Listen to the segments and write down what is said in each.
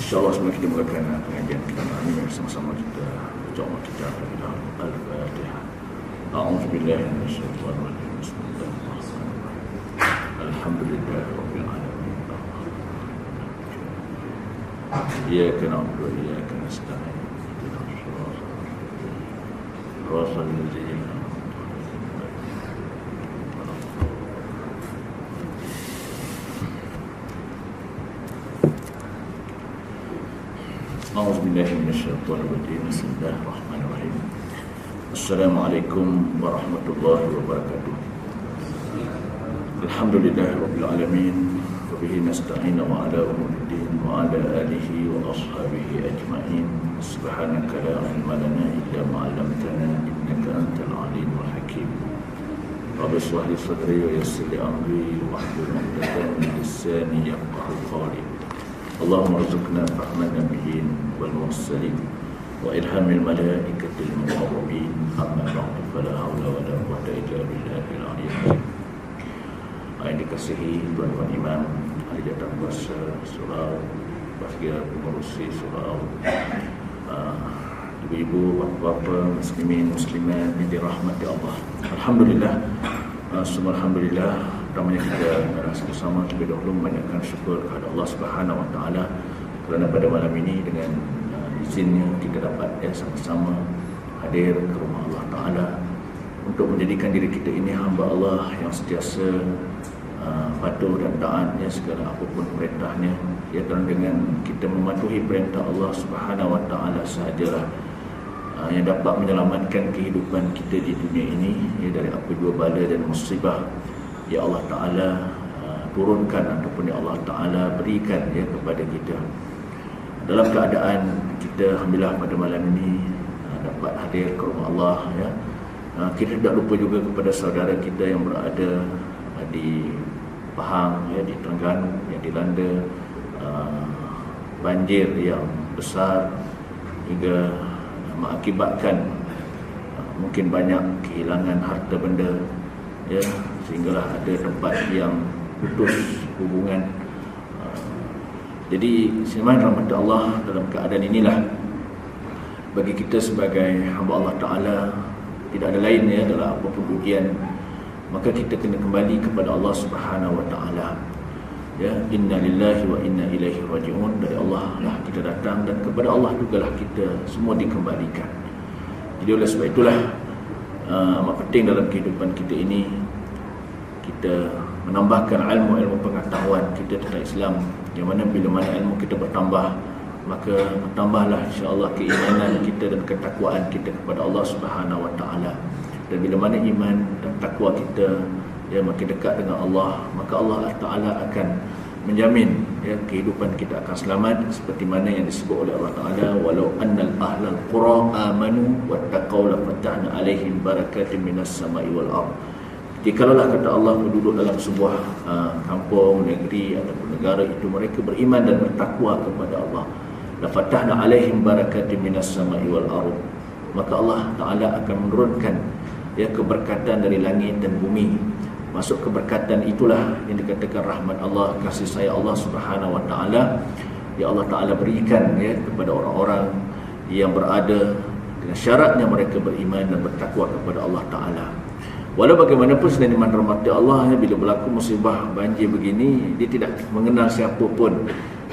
InsyaAllah sebelum kita mulakan pengajian kita malam ini, sama-sama kita baca kita Al-Fatihah. A'udzubillahi minasyaitonir rajim. Bismillahirrahmanirrahim. Alhamdulillahirabbil alamin. Iyyaka na'budu wa iyyaka nasta'in. Ihdinas siratal mustaqim. A'udzubillahi minasyaitonir rajim. Bismillahirrahmanirrahim. Assalamualaikum warahmatullahi wabarakatuh. Alhamdulillahirabbil alamin wa bihi nasta'inu wa ala umuddin wa ala alihi wa ashabihi ajma'in. Subhanaka la ilma lana illa ma 'allamtana innaka antal alimul hakim. Rabbi shrah li sadri wa yassir li amri wahlul 'uqdatam min lisani yafqahu qawli. Allahumma rzuqna fahman nabiyyin wal mursalin wa ilhamil malaikatil muqarrabin. Amma ba'du, fala haula wala quwwata illa billahil aliyyil azim. Yang dikasihi tuan-tuan imam, ahli jatah kuasa surau, bahagia pengurusi surau, ibu-ibu, bapa-bapa, muslimin, muslimat yang dirahmati Allah. Alhamdulillah, semua alhamdulillah. Pertamanya kita bersama terlebih dahulu membanyakkan syukur kepada Allah Subhanahu Wa Taala kerana pada malam ini dengan izinnya kita dapat sama-sama hadir ke rumah Allah Taala untuk menjadikan diri kita ini hamba Allah yang sentiasa patuh dan taatnya segala apapun perintahnya. Ya, kerana dengan kita mematuhi perintah Allah Subhanahu Wa Taala sahajalah yang dapat menyelamatkan kehidupan kita di dunia ini, ya, dari apa jua bala dan musibah ya Allah Ta'ala turunkan ataupun ya Allah Ta'ala berikan ya kepada kita. Dalam keadaan kita alhamdulillah pada malam ini dapat hadir ke rumah Allah, ya. Kita tidak lupa juga kepada saudara kita yang berada di Pahang, ya, di Terengganu yang dilanda banjir yang besar hingga mengakibatkan mungkin banyak kehilangan harta benda, ya, sehinggalah ada tempat yang putus hubungan. Jadi semakin rahmat Allah, dalam keadaan inilah bagi kita sebagai hamba Allah Ta'ala tidak ada lain, ya, dalam apapun ujian, maka kita kena kembali kepada Allah Subhanahu Wa Ta'ala, ya. Inna lillahi wa inna ilaihi raji'un. Dari Allah lah kita datang dan kepada Allah jugalah kita semua dikembalikan. Jadi oleh sebab itulah amat penting dalam kehidupan kita ini kita menambahkan ilmu pengetahuan kita tentang Islam, yang mana bila mana ilmu kita bertambah, maka bertambahlah insya-Allah keimanan kita dan ketakwaan kita kepada Allah Subhanahu Wa Taala. Dan bila mana iman dan takwa kita ya makin dekat dengan Allah, maka Allah Taala akan menjamin ya kehidupan kita akan selamat, seperti mana yang disebut oleh Allah Taala, walau annal ahlal qura amanu wattaqaw la fatahna alaihim barakatin minas sama'i wal ardh. Jikalau kata Allah penduduk dalam sebuah kampung, negeri ataupun negara itu mereka beriman dan bertakwa kepada Allah, la fatahna alaihim barakatin minas sama'i wal ardh, maka Allah Taala akan menurunkan ya keberkatan dari langit dan bumi. Masuk keberkatan itulah yang dikatakan rahmat Allah, kasih sayang Allah Subhanahu Wa Taala, ya Allah Taala berikan ya kepada orang-orang yang berada dengan syaratnya mereka beriman dan bertakwa kepada Allah Taala. Walau bagaimanapun selain iman rahmati Allah, ya, bila berlaku musibah banjir begini, dia tidak mengenal siapa pun,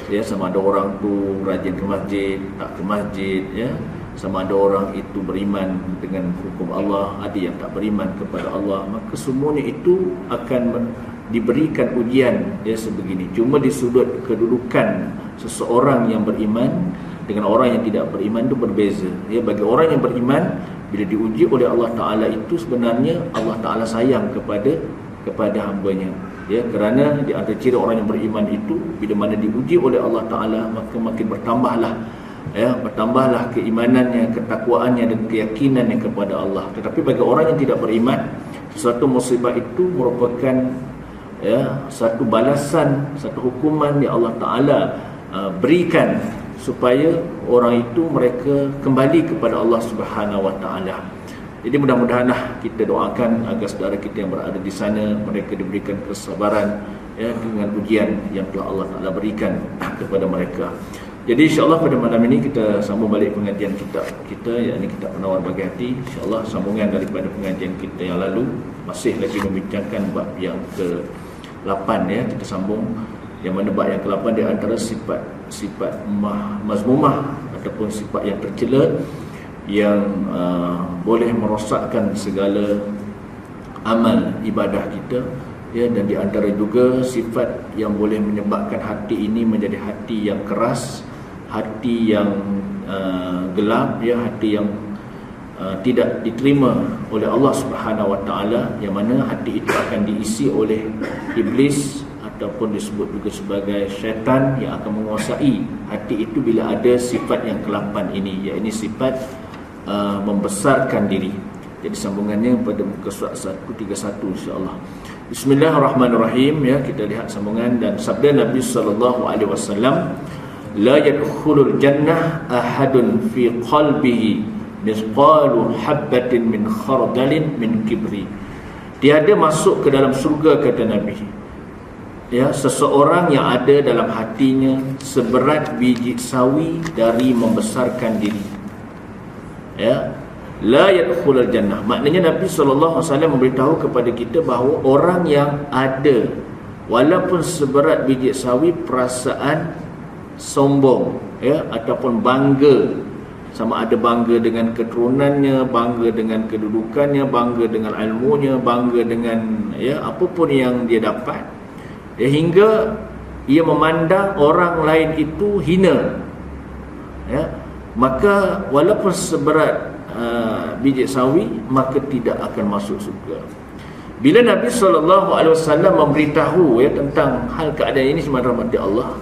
ya, sama ada orang tu rajin ke masjid, tak ke masjid, ya, sama ada orang itu beriman dengan hukum Allah, ada yang tak beriman kepada Allah, maka semuanya itu akan diberikan ujian ya sebegini. Cuma di sudut kedudukan seseorang yang beriman dengan orang yang tidak beriman itu berbeza. Ya, bagi orang yang beriman, bila diuji oleh Allah Ta'ala itu sebenarnya Allah Ta'ala sayang kepada hambanya, ya, kerana di antara ciri orang yang beriman itu bila mana diuji oleh Allah Ta'ala maka makin bertambahlah keimanannya, ketakwaannya dan keyakinannya kepada Allah. Tetapi bagi orang yang tidak beriman, suatu musibah itu merupakan ya satu balasan, satu hukuman yang Allah Ta'ala berikan supaya orang itu mereka kembali kepada Allah Subhanahu Wa Taala. Jadi mudah-mudahanlah kita doakan agar saudara kita yang berada di sana mereka diberikan kesabaran ya dengan ujian yang telah Allah Taala berikan kepada mereka. Jadi insya-Allah pada malam ini kita sambung balik pengajian kita, yakni kitab Penawar Bagi Hati. Insya-Allah sambungan daripada pengajian kita yang lalu, masih lagi membincangkan bab yang ke-8 ya. Kita sambung yang mana bab yang ke-8 di antara sifat mazmumah ataupun sifat yang tercela yang boleh merosakkan segala amal ibadah kita ya, dan di antara juga sifat yang boleh menyebabkan hati ini menjadi hati yang keras, hati yang gelap ya, hati yang tidak diterima oleh Allah Subhanahu Wa Taala, yang mana hati itu akan diisi oleh iblis ataupun disebut juga sebagai syaitan yang akan menguasai hati itu bila ada sifat yang ke-8 ini, iaitu sifat membesarkan diri. Jadi sambungannya pada muka surat 131 insya-Allah. Bismillahirrahmanirrahim ya, kita lihat sambungan dan sabda Nabi sallallahu alaihi wasallam, la yadkhulul jannah ahadun fi qalbihi mithqalu habatin min khardalin min kibri. Tiada masuk ke dalam surga, kata Nabi, ya, seseorang yang ada dalam hatinya seberat biji sawi dari membesarkan diri. Ya, la yadkhulul jannah, maknanya Nabi sallallahu alaihi wasallam memberitahu kepada kita bahawa orang yang ada walaupun seberat biji sawi perasaan sombong ya, ataupun bangga, sama ada bangga dengan keturunannya, bangga dengan kedudukannya, bangga dengan ilmunya, bangga dengan ya apapun yang dia dapat ya, hingga ia memandang orang lain itu hina ya, maka walaupun seberat biji sawi maka tidak akan masuk surga. Bila Nabi SAW memberitahu ya tentang hal keadaan ini semata rahmati Allah,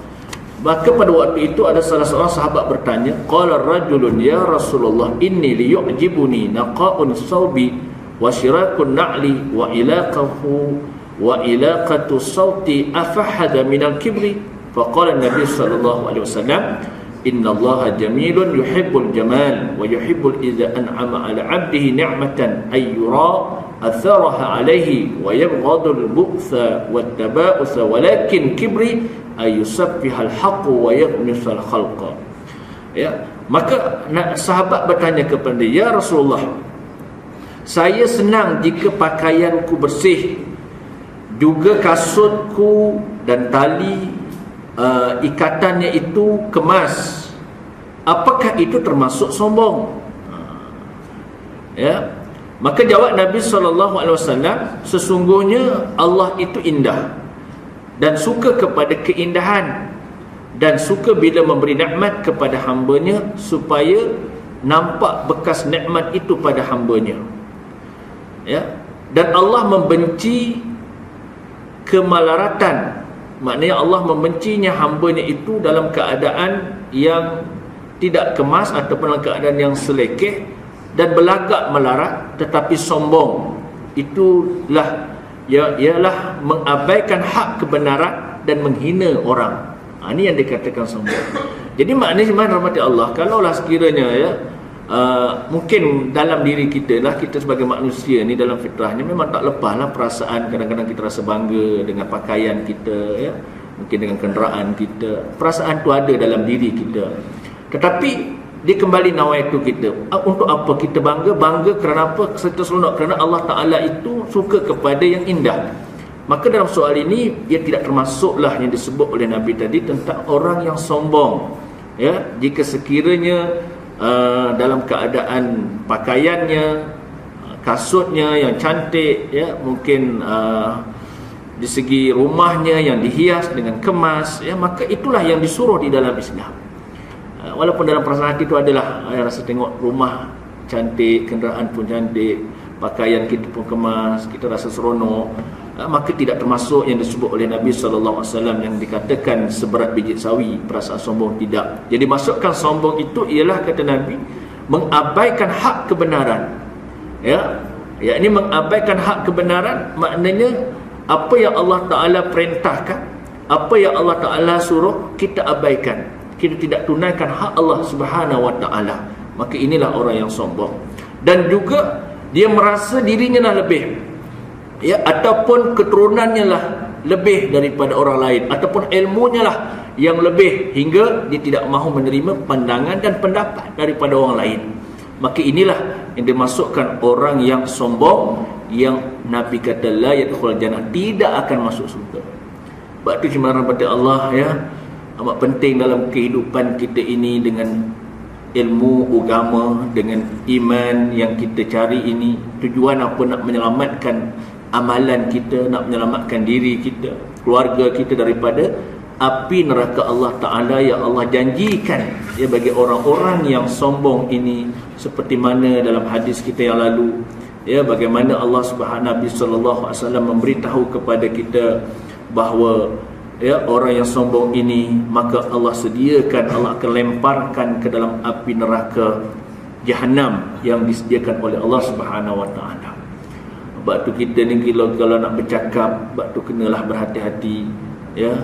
maka pada waktu itu ada salah seorang sahabat bertanya, qala rajulun ya Rasulullah inni liyu'jibuni naqa'un sawbi wa shirakun na'li wa ilaqatu sawti afahada minal kibri. Faqala Nabi SAW, inna Allaha jamilun yuhibbul jamal wa yuhibbul idza an'ama ala 'abdihi ni'matan ayyura atharaha alayhi wa yabghadul bu'tha wat taba'usa walakin kibri ayusaffihal haqqu wa yaghmisal khalqa. Ya, maka sahabat bertanya kepada dia, ya Rasulullah, saya senang jika pakaianku bersih, juga kasutku dan tali ikatannya itu kemas. Apakah itu termasuk sombong? Ya, maka jawab Nabi SAW, sesungguhnya Allah itu indah dan suka kepada keindahan dan suka bila memberi nikmat kepada hambanya supaya nampak bekas nikmat itu pada hambanya ya, dan Allah membenci kemalaratan, maknanya Allah membencinya hambanya itu dalam keadaan yang tidak kemas ataupun dalam keadaan yang selekeh dan belagak melarat tetapi sombong. Itulah ialah mengabaikan hak kebenaran dan menghina orang. Ini yang dikatakan sombong. Jadi maknanya rahmati Allah, kalaulah sekiranya ya mungkin dalam diri kita lah, kita sebagai manusia ni dalam fitrahnya memang tak lepaslah perasaan, kadang-kadang kita rasa bangga dengan pakaian kita ya, mungkin dengan kenderaan kita, perasaan tu ada dalam diri kita. Tetapi dia kembali nawaitu kita, untuk apa kita bangga? Bangga kerana apa? Serta seronok kerana Allah Ta'ala itu suka kepada yang indah. Maka dalam soal ini ia tidak termasuklah yang disebut oleh Nabi tadi tentang orang yang sombong ya, jika sekiranya dalam keadaan pakaiannya, kasutnya yang cantik ya, mungkin di segi rumahnya yang dihias dengan kemas ya, maka itulah yang disuruh di dalam Islam. Walaupun dalam perasaan hati itu adalah rasa tengok rumah cantik, kenderaan pun cantik, pakaian kita pun kemas, kita rasa seronok, maka tidak termasuk yang disebut oleh Nabi SAW yang dikatakan seberat biji sawi, perasaan sombong, tidak. Jadi masukkan sombong itu ialah, kata Nabi, mengabaikan hak kebenaran ya, yakni mengabaikan hak kebenaran, maknanya apa yang Allah Ta'ala perintahkan, apa yang Allah Ta'ala suruh, kita abaikan, kita tidak tunaikan hak Allah Subhanahu Wa Ta'ala. Maka inilah orang yang sombong. Dan juga dia merasa dirinya lah lebih ya, ataupun keturunannya lah lebih daripada orang lain, ataupun ilmunya lah yang lebih hingga dia tidak mahu menerima pandangan dan pendapat daripada orang lain. Maka inilah yang dimasukkan orang yang sombong, yang Nabi kata la yadkhul jannah, tidak akan masuk surga. Sebab itu cemaran pada Allah ya, amat penting dalam kehidupan kita ini, dengan ilmu agama, dengan iman yang kita cari ini. Tujuan apa? Nak menyelamatkan amalan kita, nak menyelamatkan diri kita, keluarga kita daripada api neraka Allah Ta'ala yang Allah janjikan ya bagi orang-orang yang sombong ini. Seperti mana dalam hadis kita yang lalu ya, bagaimana Allah Subhanahu Nabi sallallahu alaihi wasallam memberitahu kepada kita bahawa ya, orang yang sombong ini maka Allah sediakan, Allah akan lemparkan ke dalam api neraka Jahannam yang disediakan oleh Allah Subhanahu wa taala. Sebab tu kita ni kalau nak bercakap, sebab tu kenalah berhati-hati ya.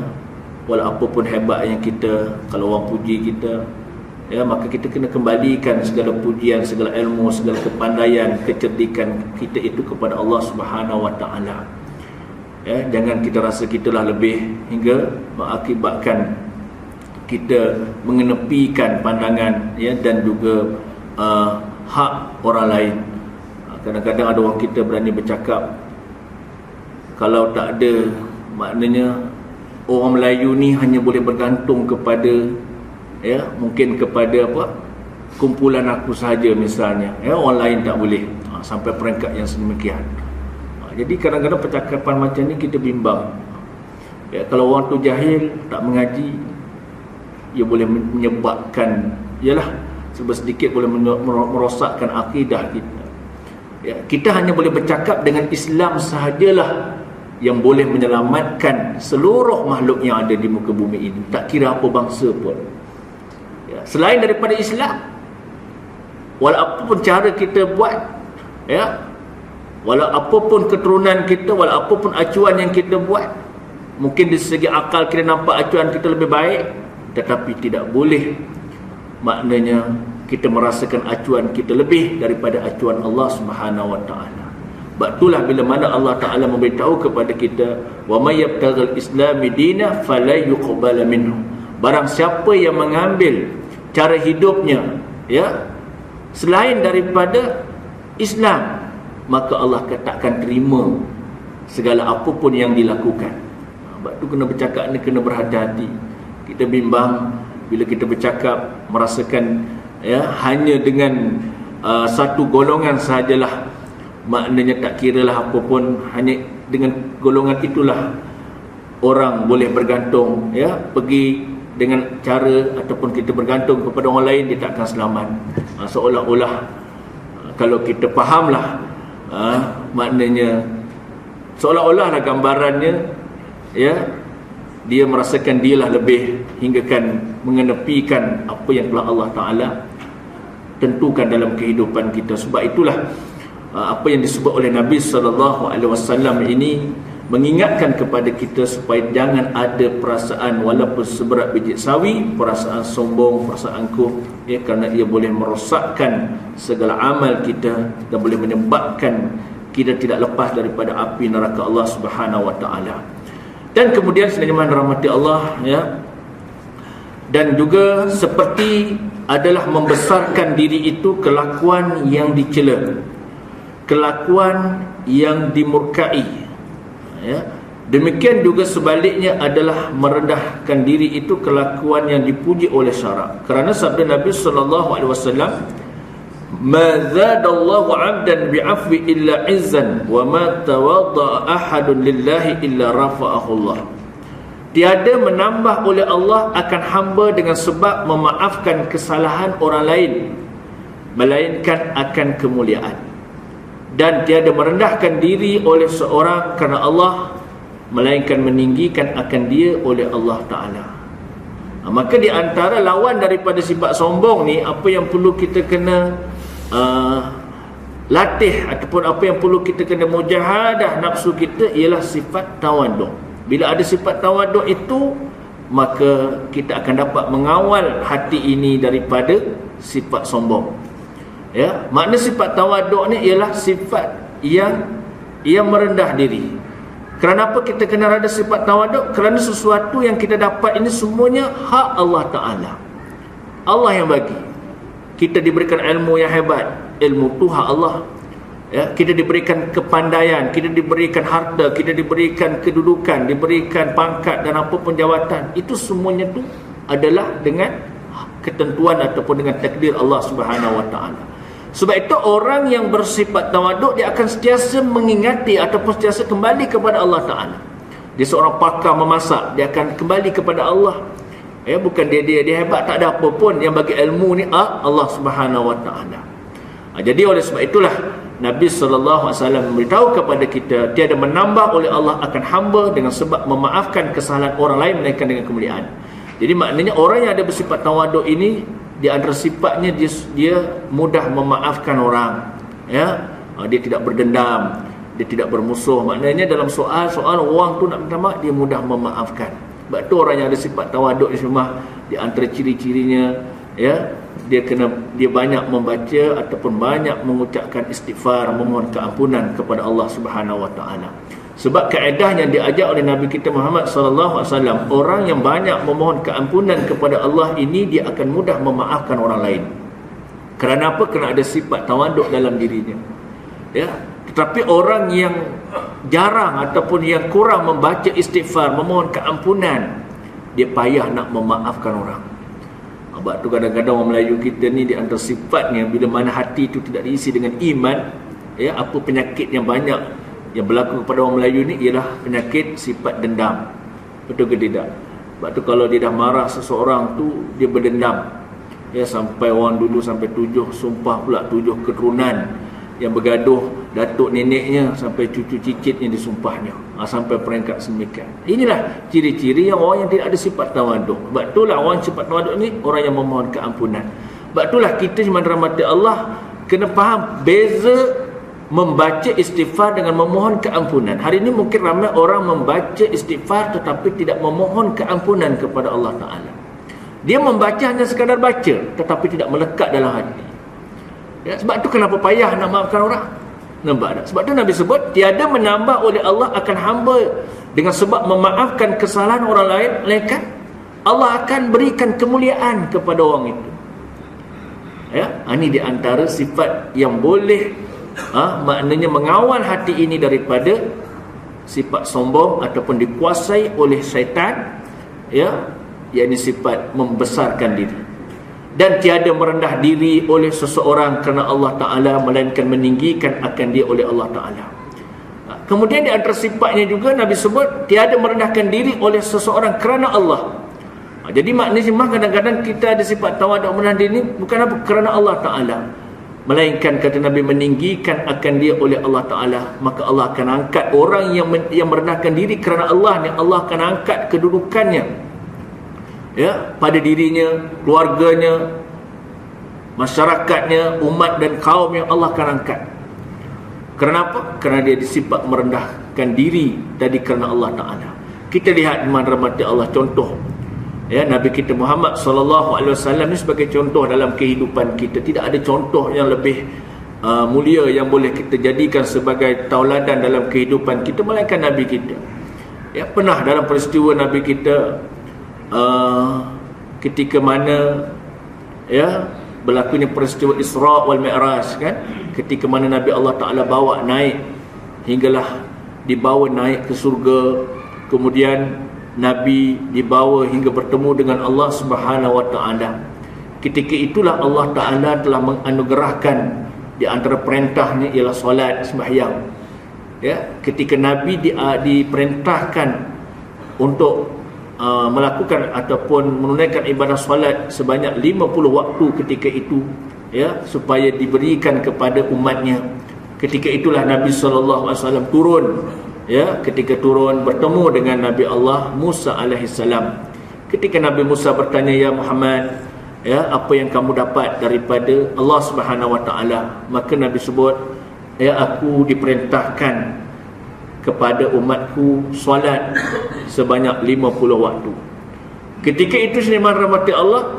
Walau apapun hebatnya kita, kalau orang puji kita ya, maka kita kena kembalikan segala pujian, segala ilmu, segala kepandaian, kecerdikan kita itu kepada Allah Subhanahu wa taala. Ya, jangan kita rasa kitalah lebih hingga mengakibatkan kita mengenepikan pandangan ya, dan juga hak orang lain. Kadang-kadang ada orang kita berani bercakap, kalau tak ada, maknanya orang Melayu ni hanya boleh bergantung kepada ya, mungkin kepada apa, kumpulan aku sahaja misalnya ya, orang lain tak boleh. Sampai peringkat yang sedemikian. Jadi kadang-kadang percakapan macam ni kita bimbang ya, kalau orang tu jahil, tak mengaji, ia boleh menyebabkan, ialah sedikit boleh merosakkan akidah kita ya. Kita hanya boleh bercakap dengan Islam sahajalah yang boleh menyelamatkan seluruh makhluk yang ada di muka bumi ini, tak kira apa bangsa pun ya. Selain daripada Islam, walau apapun cara kita buat ya, walau apapun keturunan kita, walau apapun acuan yang kita buat, mungkin dari segi akal kita nampak acuan kita lebih baik, tetapi tidak boleh maknanya kita merasakan acuan kita lebih daripada acuan Allah Subhanahu wa taala. Sebab itulah bila mana Allah Ta'ala memberitahu kepada kita, wa may yabtaghil islami dina fala yuqbal minhu, barang siapa yang mengambil cara hidupnya ya selain daripada Islam, maka Allah takkan terima segala apapun yang dilakukan. Sebab tu kena bercakap ni kena berhati-hati. Kita bimbang bila kita bercakap merasakan ya hanya dengan satu golongan sahajalah, maknanya tak kiralah apapun, hanya dengan golongan itulah orang boleh bergantung ya, pergi dengan cara ataupun kita bergantung kepada orang lain, dia tak akan selamat. Seolah-olah kalau kita fahamlah maknanya seolah-olah lah gambarannya ya, dia merasakan dialah lebih hinggakan mengenepikan apa yang telah Allah Ta'ala tentukan dalam kehidupan kita. Sebab itulah apa yang disebut oleh Nabi SAW ini mengingatkan kepada kita supaya jangan ada perasaan walaupun seberat biji sawi, perasaan sombong, perasaan angkuh ya, kerana ia boleh merosakkan segala amal kita dan boleh menyebabkan kita tidak lepas daripada api neraka Allah Subhanahu wa taala. Dan kemudian selama rahmati Allah ya, dan juga seperti adalah membesarkan diri itu kelakuan yang dicela, kelakuan yang dimurkai ya. Demikian juga sebaliknya adalah merendahkan diri itu kelakuan yang dipuji oleh syarak. Kerana sabda Nabi SAW, ma zadallahu 'abdan bi'afwi illa 'izzan wa ma tawadda'a ahadun lillahi illa rafa'ahu Allah. Tiada menambah oleh Allah akan hamba dengan sebab memaafkan kesalahan orang lain, melainkan akan kemuliaan. Dan tiada merendahkan diri oleh seorang kerana Allah, melainkan meninggikan akan dia oleh Allah Ta'ala. Maka di antara lawan daripada sifat sombong ni, apa yang perlu kita kena latih ataupun apa yang perlu kita kena mujahadah nafsu kita ialah sifat tawaduk. Bila ada sifat tawaduk itu, maka kita akan dapat mengawal hati ini daripada sifat sombong ya. Makna sifat tawaduk ni ialah sifat yang ia merendah diri, Kerana apa kita kena ada sifat tawaduk? Kerana sesuatu yang kita dapat ini semuanya hak Allah Ta'ala. Allah yang bagi. Kita diberikan ilmu yang hebat, ilmu tu hak Allah. Ya, kita diberikan kepandaian, kita diberikan harta, kita diberikan kedudukan, diberikan pangkat dan apapun jawatan. Itu semuanya tu adalah dengan ketentuan ataupun dengan takdir Allah Subhanahu Wa Ta'ala. Sebab itu orang yang bersifat tawaduk, dia akan sentiasa mengingati ataupun sentiasa kembali kepada Allah Ta'ala. Dia seorang pakar memasak, dia akan kembali kepada Allah. Ya, bukan dia hebat, tak ada apa pun. Yang bagi ilmu ni Allah Subhanahu Wa Ta'ala. Jadi oleh sebab itulah Nabi SAW memberitahu kepada kita, tiada menambah oleh Allah akan hamba dengan sebab memaafkan kesalahan orang lain melainkan dengan kemuliaan. Jadi maknanya orang yang ada bersifat tawaduk ini, di antara sifatnya dia mudah memaafkan orang, ya. Dia tidak berdendam, dia tidak bermusuh. Maknanya dalam soal orang tu nak minta maaf, dia mudah memaafkan. Sebab tu orang yang ada sifat tawaduk ni semua, di antara ciri-cirinya, ya, dia banyak membaca ataupun banyak mengucapkan istighfar, memohon keampunan kepada Allah Subhanahu Wa Ta'ala. Sebab kaedah yang diajar oleh Nabi kita Muhammad sallallahu alaihi wasallam, orang yang banyak memohon keampunan kepada Allah ini, dia akan mudah memaafkan orang lain. Kerana apa? Kerana ada sifat tawaduk dalam dirinya. Ya, tetapi orang yang jarang ataupun yang kurang membaca istighfar, memohon keampunan, dia payah nak memaafkan orang. Sebab tu kadang-kadang orang Melayu kita ni, di antara sifatnya, bila mana hati itu tidak diisi dengan iman, ya, apa penyakit yang banyak yang berlaku kepada orang Melayu ni ialah penyakit sifat dendam. Betul ke tidak? Sebab tu kalau dia dah marah seseorang tu, dia berdendam. Ya, sampai orang dulu sampai 7 sumpah pula, 7 keturunan yang bergaduh, datuk neneknya sampai cucu cicitnya disumpahnya. Sampai peringkat semikian. Inilah ciri-ciri yang orang yang tidak ada sifat tawaduk. Sebab itulah orang sifat tawaduk ni orang yang memohon keampunan. Sebab itulah kita cuma rahmati Allah kena faham beza membaca istighfar dengan memohon keampunan. Hari ini mungkin ramai orang membaca istighfar tetapi tidak memohon keampunan kepada Allah Ta'ala. Dia membaca hanya sekadar baca tetapi tidak melekat dalam hati. Ya, sebab tu kenapa payah nak maafkan orang. Nampak tak? Sebab tu Nabi sebut, tiada menambah oleh Allah akan hamba dengan sebab memaafkan kesalahan orang lain, melainkan Allah akan berikan kemuliaan kepada orang itu. Ya, ini di antara sifat yang boleh maknanya mengawal hati ini daripada sifat sombong ataupun dikuasai oleh syaitan, ya, yakni sifat membesarkan diri. Dan tiada merendah diri oleh seseorang kerana Allah Ta'ala, melainkan meninggikan akan dia oleh Allah Ta'ala. Kemudian di antara sifatnya juga Nabi sebut, tiada merendahkan diri oleh seseorang kerana Allah. Jadi maknanya kadang-kadang kita ada sifat tawaduk merendah diri bukan apa, kerana Allah Ta'ala, melainkan kata Nabi meninggikan akan dia oleh Allah Ta'ala. Maka Allah akan angkat orang yang merendahkan diri kerana Allah ni, Allah akan angkat kedudukannya, ya, pada dirinya, keluarganya, masyarakatnya, umat dan kaum yang Allah akan angkat. Kerana apa? Kerana dia disifat merendahkan diri tadi kerana Allah Ta'ala. Kita lihat iman rahmati Allah, contoh, ya, Nabi kita Muhammad SAW ni sebagai contoh dalam kehidupan kita. Tidak ada contoh yang lebih mulia yang boleh kita jadikan sebagai tauladan dalam kehidupan kita melainkan Nabi kita. Ya, pernah dalam peristiwa Nabi kita ketika mana, ya, berlakunya peristiwa Isra wal Mi'raj, kan, ketika mana Nabi Allah Ta'ala bawa naik hinggalah dibawa naik ke surga. Kemudian Nabi dibawa hingga bertemu dengan Allah Subhanahu Wa Ta'ala. Ketika itulah Allah Ta'ala telah menganugerahkan di antara perintahnya ialah solat, sembahyang. Ya, ketika Nabi diperintahkan untuk melakukan ataupun menunaikan ibadah solat sebanyak 50 waktu ketika itu, ya, supaya diberikan kepada umatnya. Ketika itulah Nabi SAW turun, ya, ketika turun bertemu dengan Nabi Allah Musa alaihissalam. Ketika Nabi Musa bertanya, ya Muhammad, ya, apa yang kamu dapat daripada Allah Subhanahu Wa Ta'ala? Maka Nabi sebut, ya, aku diperintahkan kepada umatku solat sebanyak 50 waktu. Ketika itu seniman rahmati Allah,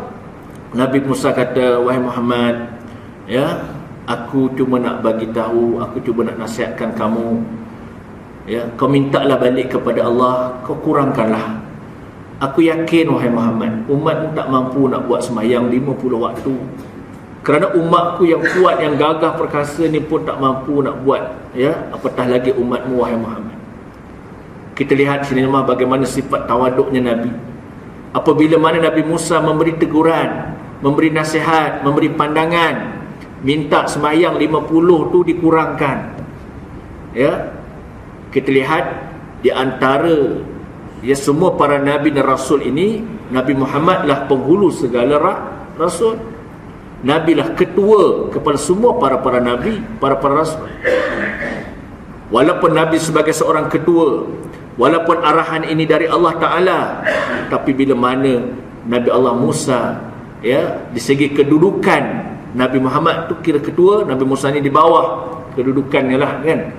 Nabi Musa kata, wahai Muhammad, ya, aku cuma nak bagi tahu, aku cuma nak nasihatkan kamu, Ya, kau mintalah balik kepada Allah, kau kurangkanlah. Aku yakin wahai Muhammad, umatmu tak mampu nak buat sembahyang 50 waktu. Kerana umatku yang kuat, yang gagah perkasa ni pun tak mampu nak buat, ya, apatah lagi umatmu wahai Muhammad. Kita lihat sini bagaimana sifat tawaduknya Nabi. Apabila mana Nabi Musa memberi teguran, memberi nasihat, memberi pandangan, minta sembahyang 50 tu dikurangkan. Ya, kita lihat di antara semua para nabi dan rasul ini, Nabi Muhammad lah penghulu segala rasul. Nabi lah ketua kepada semua para nabi, para rasul. Walaupun Nabi sebagai seorang ketua, walaupun arahan ini dari Allah Ta'ala, tapi bila mana Nabi Allah Musa, ya, di segi kedudukan Nabi Muhammad tu kira ketua, Nabi Musa ni di bawah kedudukannya lah kan.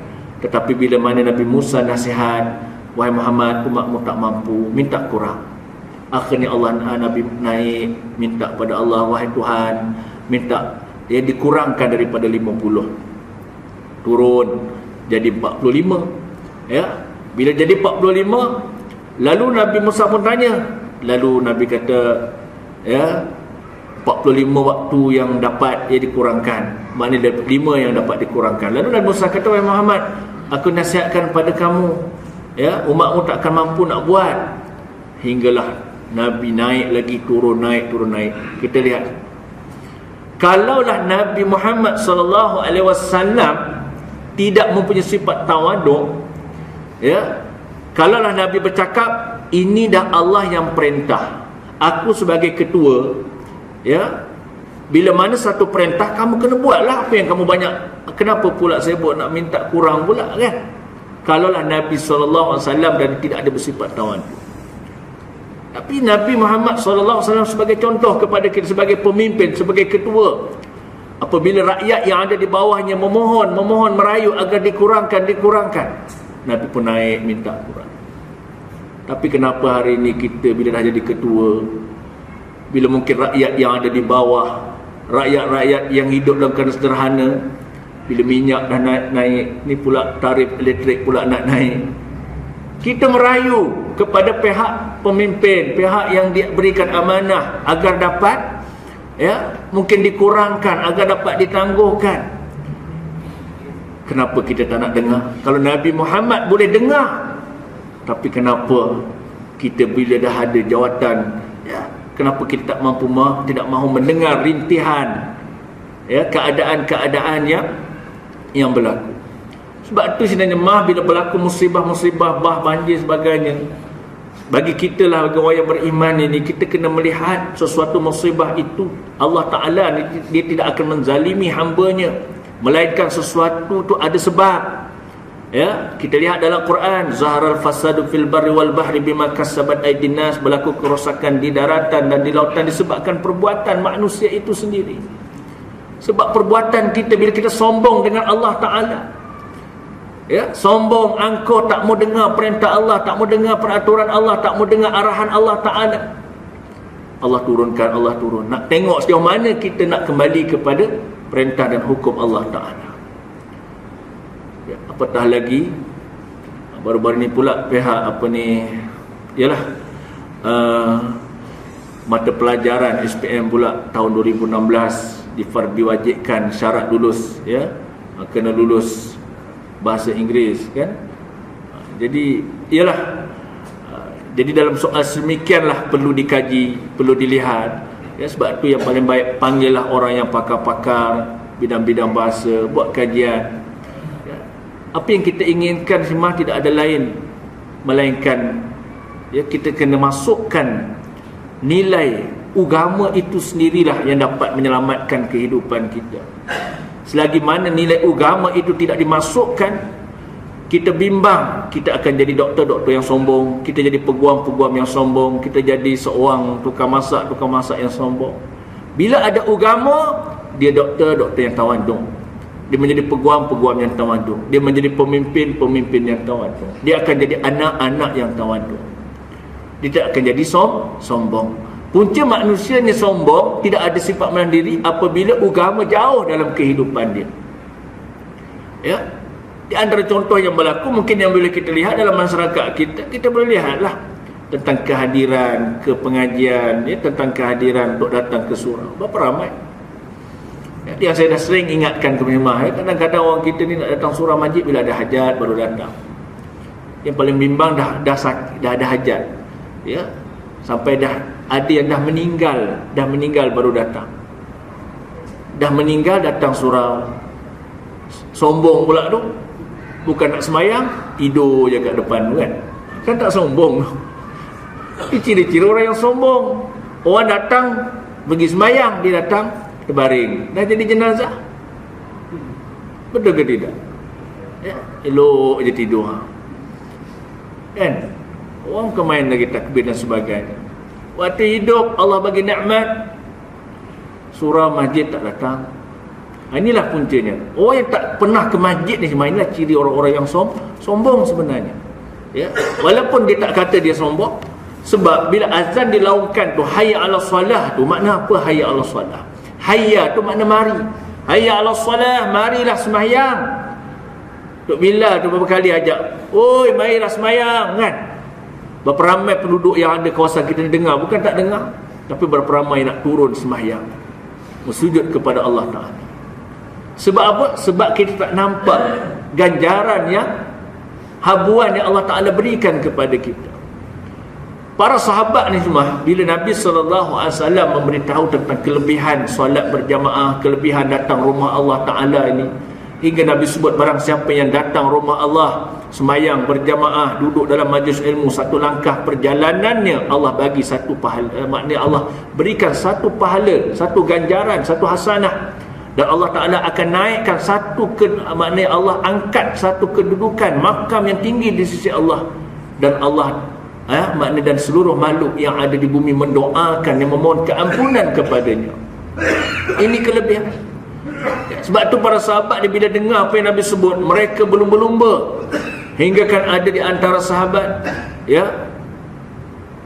Tetapi bila mana Nabi Musa nasihat, wahai Muhammad, umatmu tak mampu, minta kurang. Akhirnya Nabi naik, minta pada Allah, wahai Tuhan, minta dia dikurangkan daripada 50, turun jadi 45. Ya, bila jadi 45, lalu Nabi Musa pun tanya, lalu Nabi kata, ya, 45 waktu yang dapat dia dikurangkan, maknanya 5 yang dapat dikurangkan. Lalu Nabi Musa kata, wahai Muhammad, aku nasihatkan pada kamu, ya, umatmu tak akan mampu nak buat. Hinggalah Nabi naik lagi, turun naik. Kita lihat, kalaulah Nabi Muhammad SAW tidak mempunyai sifat tawaduk, ya, kalaulah Nabi bercakap, ini dah Allah yang perintah, aku sebagai ketua, ya, bila mana satu perintah kamu kena buatlah. Apa yang kamu banyak, kenapa pula saya buat nak minta kurang pula kan? Kalaulah Nabi SAW dan tidak ada bersifat tawaduk. Tapi Nabi Muhammad SAW sebagai contoh kepada kita, sebagai pemimpin, sebagai ketua, apabila rakyat yang ada di bawahnya memohon, merayu agar dikurangkan, Nabi pun naik minta kurang. Tapi kenapa hari ini kita bila dah jadi ketua, bila mungkin rakyat yang ada di bawah, rakyat yang hidup dalam keadaan sederhana, bila minyak dah naik, ni pula tarif elektrik pula nak naik, kita merayu kepada pihak pemimpin, pihak yang diberikan amanah agar dapat, ya, mungkin dikurangkan, agar dapat ditangguhkan. Kenapa kita tak nak dengar? Kalau Nabi Muhammad boleh dengar, tapi kenapa kita bila dah ada jawatan, ya, kenapa kita tak mampu, tidak mahu mendengar rintihan, ya, keadaan-keadaan yang berlaku. Sebab tu sebenarnya bila berlaku musibah, banjir sebagainya, bagi kita lah, bagi orang yang beriman ini, kita kena melihat sesuatu musibah itu, Allah Ta'ala dia tidak akan menzalimi hambanya, melainkan sesuatu tu ada sebab. Ya, kita lihat dalam Quran, zaharal fasadu fil barri wal bahri bima kasabat aydin nas, berlaku kerosakan di daratan dan di lautan disebabkan perbuatan manusia itu sendiri. Sebab perbuatan kita, bila kita sombong dengan Allah Ta'ala, ya, sombong, angkuh, tak mau dengar perintah Allah, tak mau dengar peraturan Allah, tak mau dengar arahan Allah Ta'ala, Allah turunkan, Allah turun. Nak tengok sejauh mana kita nak kembali kepada perintah dan hukum Allah Ta'ala. Ya, apatah lagi baru-baru ni pula pihak mata pelajaran SPM pula tahun 2016 diwajibkan syarat lulus, ya, kena lulus bahasa Inggeris kan. Jadi jadi dalam soal sedemikianlah perlu dikaji, perlu dilihat, ya. Sebab tu yang paling baik panggillah orang yang pakar-pakar bidang-bidang bahasa, buat kajian. Apa yang kita inginkan semua tidak ada lain melainkan, ya, kita kena masukkan nilai agama itu sendirilah yang dapat menyelamatkan kehidupan kita. Selagi mana nilai agama itu tidak dimasukkan, kita bimbang, kita akan jadi doktor-doktor yang sombong, kita jadi peguam-peguam yang sombong, kita jadi seorang tukang masak yang sombong. Bila ada agama, dia doktor yang tawaduk, dia menjadi peguam yang tawaduk, dia menjadi pemimpin yang tawaduk, dia akan jadi anak-anak yang tawaduk, dia tidak akan jadi sombong. Punca manusianya sombong, tidak ada sifat mandiri apabila agama jauh dalam kehidupan dia, ya. Di antara contoh yang berlaku mungkin yang boleh kita lihat dalam masyarakat kita boleh lihatlah tentang kehadiran ke pengajian, ya, tentang kehadiran untuk datang ke surau. Berapa ramai? Ya, yang saya dah sering ingatkan ke Memah, ya, kadang-kadang orang kita ni nak datang surau masjid bila ada hajat baru datang. Yang paling bimbang dah ada hajat. Ya. Sampai dah ada yang dah meninggal baru datang. Dah meninggal datang surau. Sombong pula tu. Bukan nak semayang, tidur je kat depan tu kan. Kan tak sombong. Ini ciri-ciri orang yang sombong. Orang datang pergi semayang, dia datang terbaring, dah jadi jenazah. Betul ke tidak? Ya, elok je tidur. Kan? Orang kemain lagi takbir dan sebagainya. Waktu hidup Allah bagi nikmat, surau masjid tak datang. Inilah puncanya. Orang yang tak pernah ke masjid ni, inilah ciri orang-orang yang sombong sebenarnya. Ya, walaupun dia tak kata dia sombong, sebab bila azan dilaungkan tu, hayya 'alas solah tu makna apa? Hayya 'alas solah. Hayya tu makna mari. Hayya 'alas solah, marilah sembahyang. Tok Bilal tu beberapa kali ajak, "Oi, marilah sembahyang," kan? Berapa ramai penduduk yang ada kawasan kita ni dengar, bukan tak dengar, tapi berapa ramai nak turun sembahyang, bersujud kepada Allah Taala. Sebab apa? Sebab kita tak nampak ganjaran yang habuan yang Allah Ta'ala berikan kepada kita. Para sahabat ni semua, bila Nabi SAW memberitahu tentang kelebihan solat berjamaah, kelebihan datang rumah Allah Ta'ala ini, hingga Nabi sebut barang siapa yang datang rumah Allah, semayang berjamaah, duduk dalam majlis ilmu, satu langkah perjalanannya Allah bagi satu pahala. Maknanya Allah berikan satu pahala, satu ganjaran, satu hasanah. Dan Allah Ta'ala akan naikkan maknanya Allah angkat satu kedudukan, makam yang tinggi di sisi Allah. Dan Allah maknanya dan seluruh makhluk yang ada di bumi mendoakan, yang memohon keampunan kepadanya. Ini kelebihan. Sebab tu para sahabat ni bila dengar apa yang Nabi sebut, mereka berlumba-lumba. Hingga kan ada di antara sahabat, ya,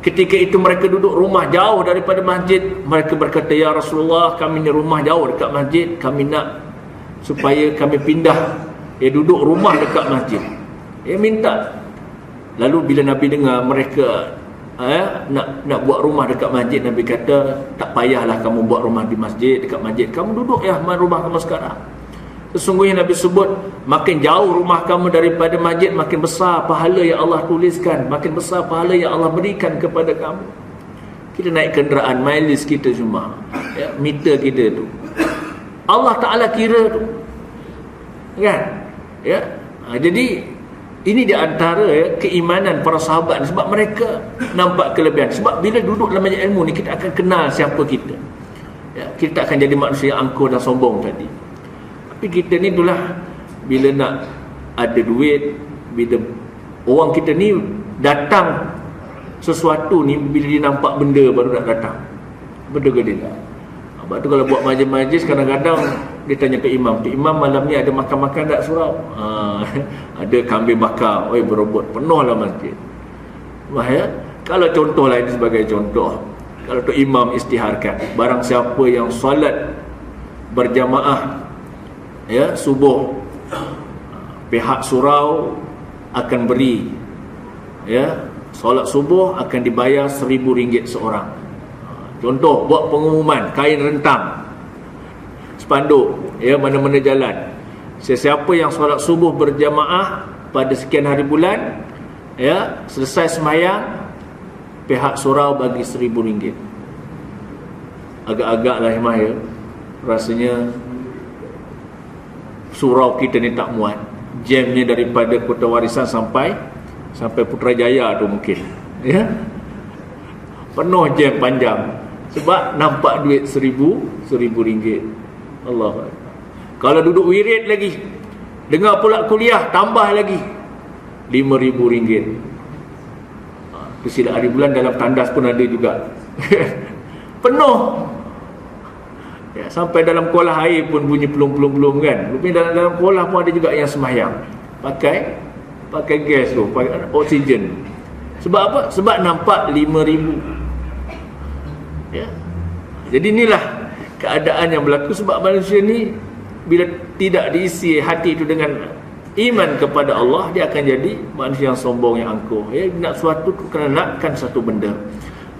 ketika itu mereka duduk rumah jauh daripada masjid. Mereka berkata, "Ya Rasulullah, kami ni rumah jauh dekat masjid, kami nak supaya kami pindah, duduk rumah dekat masjid." Minta. Lalu bila Nabi dengar mereka nak buat rumah dekat masjid, Nabi kata, "Tak payahlah kamu buat rumah di masjid, dekat masjid. Kamu duduk ya rumah kamu sekarang." Sesungguhnya Nabi sebut, makin jauh rumah kamu daripada masjid, makin besar pahala yang Allah tuliskan, makin besar pahala yang Allah berikan kepada kamu. Kita naik kenderaan, mileage kita semua, ya, meter kita tu Allah Ta'ala kira tu, kan? Ya. Jadi ini di antara keimanan para sahabat, sebab mereka nampak kelebihan. Sebab bila duduk dalam majlis ilmu ni, kita akan kenal siapa kita, ya, kita akan jadi manusia yang angkuh dan sombong tadi. Tapi kita ni itulah, bila nak ada duit, bila orang kita ni datang sesuatu ni, bila dia nampak benda baru nak datang. Betul ke tidak? Sebab tu kalau buat majlis-majlis, kadang-kadang dia tanya ke imam, "Pak Imam, malam ni ada makan-makan tak surau?" Ada kambing bakar, berobot, penuh lah masjid. Ya? Kalau contoh lah, ini sebagai contoh, kalau tu imam istiharkan, barang siapa yang solat berjamaah, ya, subuh, pihak surau akan beri, ya, solat subuh akan dibayar RM1,000 seorang. Contoh, buat pengumuman, kain rentang, spanduk, ya, mana-mana jalan, sesiapa yang solat subuh berjamaah pada sekian hari bulan, ya, selesai semayang, pihak surau bagi RM1,000. Agak-agak lah Himah, ya, rasanya surau kita ni tak muat. Jamnya daripada Kota Warisan sampai Putrajaya tu mungkin, ya, penuh jam panjang. Sebab nampak duit RM1,000. Allah. Kalau duduk wirid lagi, dengar pula kuliah, tambah lagi RM5,000. Kesilat hari bulan dalam tandas pun ada juga. Penuh. Ya, sampai dalam kolah air pun bunyi pelum-pelum kan. Rupanya dalam kolah pun ada juga yang sembahyang pakai gas tu, pakai oksigen. Sebab apa? Sebab nampak RM5,000. Ya. Jadi inilah keadaan yang berlaku. Sebab manusia ni bila tidak diisi hati itu dengan iman kepada Allah, dia akan jadi manusia yang sombong, yang angkuh. Nak sesuatu tu kena nakkan satu benda.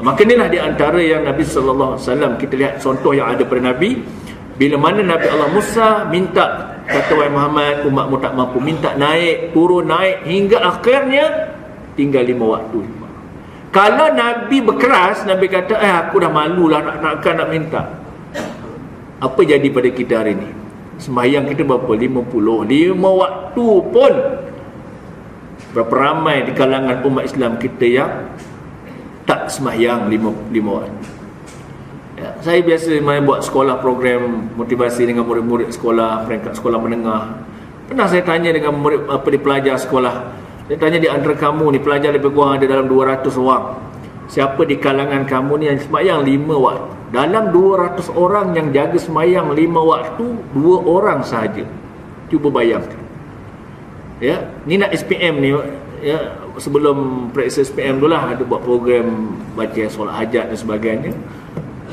Maka inilah di antara yang Nabi sallallahu alaihi wasallam, kita lihat contoh yang ada pada Nabi. Bila mana Nabi Allah Musa minta, kata wahai Muhammad, umatmu tak mampu, minta naik, turun naik, hingga akhirnya tinggal 5 waktu. Kalau Nabi berkeras, Nabi kata, aku dah malulah nak minta. Apa jadi pada kita hari ni? Sembahyang kita berapa? 55 waktu pun. Berapa ramai di kalangan umat Islam kita yang tak sembahyang 5 waktu. Ya, saya biasa buat sekolah program motivasi dengan murid-murid sekolah, peringkat sekolah menengah. Pernah saya tanya dengan murid di pelajar sekolah. Saya tanya, di antara kamu ni pelajar lebih kurang ada dalam 200 orang. Siapa di kalangan kamu ni yang sembahyang 5 waktu? Dalam 200 orang yang jaga sembahyang 5 waktu, 2 orang sahaja. Cuba bayangkan. Ya, ni nak SPM ni, ya, sebelum periksa SPM dulu lah ada buat program baca solat hajat dan sebagainya.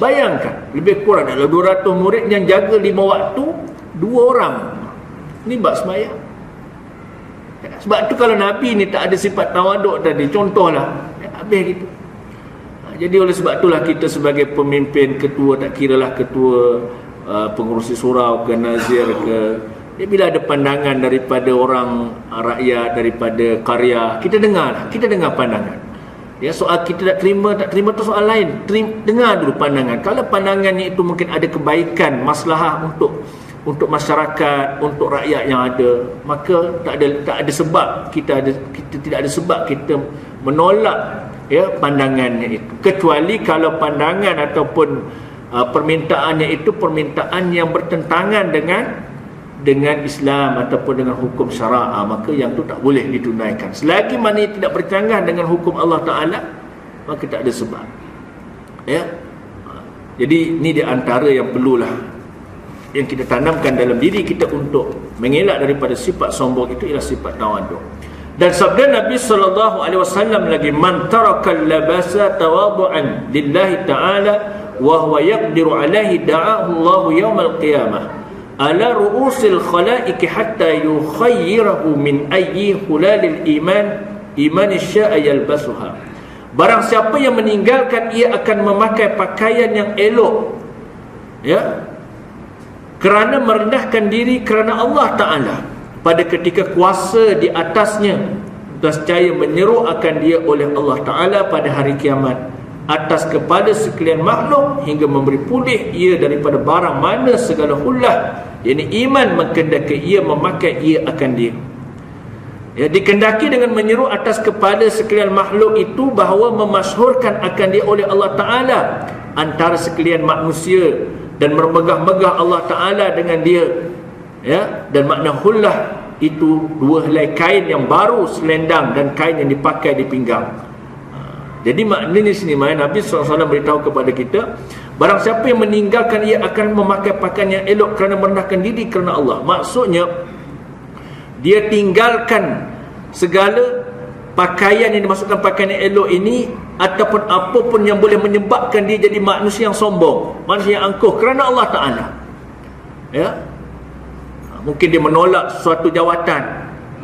Bayangkan, lebih kurang dalam 200 murid yang jaga 5 waktu, 2 orang ni buat sembahyang. Sebab tu kalau Nabi ni tak ada sifat tawaduk tadi, contohlah, habis gitu. Jadi oleh sebab itulah kita sebagai pemimpin, ketua, tak kiralah ketua pengurusi surau ke nazir ke, bila ada pandangan daripada orang rakyat, daripada karya, kita dengar pandangan. Ya, soal kita tak terima tu soal lain. Dengar dulu pandangan. Kalau pandangannya itu mungkin ada kebaikan, maslahah untuk masyarakat, untuk rakyat yang ada, maka tak ada sebab kita tidak ada sebab kita menolak, ya, pandangannya itu, kecuali kalau pandangan ataupun permintaannya itu permintaan yang bertentangan dengan Islam ataupun dengan hukum syara', maka yang tu tak boleh ditunaikan. Selagi mana tidak bercanggah dengan hukum Allah Ta'ala, maka tak ada sebab. Ya. Jadi ni di antara yang perlulah yang kita tanamkan dalam diri kita untuk mengelak daripada sifat sombong itu, ialah sifat tawaduk. Dan sabda Nabi sallallahu alaihi wasallam lagi, man taraka al-labasa tawadu'an lillahi ta'ala wa huwa yaqdiru alaihi da'ahu Allah yaumal qiyamah ala ru'usil khalaiq hatta yukhayyirahu min ayyi hulalil iman sya'a yalbasuha. Barang siapa yang meninggalkan, ia akan memakai pakaian yang elok, ya, kerana merendahkan diri kerana Allah Ta'ala pada ketika kuasa di atasnya, nescaya menyeru akan dia oleh Allah Ta'ala pada hari kiamat atas kepada sekalian makhluk, hingga memberi pulih ia daripada barang mana segala hullah, yakni iman menghendaki ia memakai ia akan dia. Ya, dikendaki dengan menyeru atas kepada sekalian makhluk itu bahawa memasyhurkan akan dia oleh Allah Ta'ala antara sekalian manusia, dan bermegah-megah Allah Ta'ala dengan dia, ya. Dan makna hullah itu 2 helai kain yang baru, selendang dan kain yang dipakai di pinggang. Jadi maknanya sini Nabi SAW beritahu kepada kita, barang siapa yang meninggalkan, ia akan memakai pakaian yang elok kerana merendahkan diri kerana Allah. Maksudnya dia tinggalkan segala pakaian yang dimasukkan pakaian yang elok ini, ataupun apapun yang boleh menyebabkan dia jadi manusia yang sombong, manusia yang angkuh kerana Allah Ta'ala. Ya, mungkin dia menolak suatu jawatan,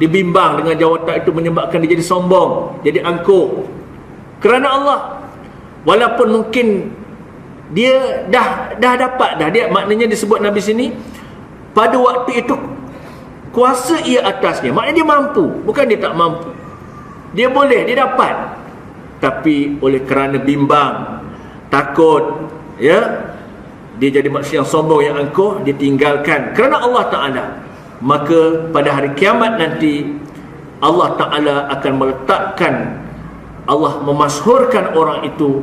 dibimbang dengan jawatan itu menyebabkan dia jadi sombong, jadi angkuh kerana Allah. Walaupun mungkin dia dah dapat dah, dia maknanya disebut Nabi sini, pada waktu itu kuasa ia atasnya, maknanya dia mampu, bukan dia tak mampu. Dia boleh, dia dapat, tapi oleh kerana bimbang, takut, ya, dia jadi manusia yang sombong, yang angkuh, dia tinggalkan kerana Allah Ta'ala. Maka pada hari kiamat nanti Allah Ta'ala akan meletakkan, Allah memasyhurkan orang itu,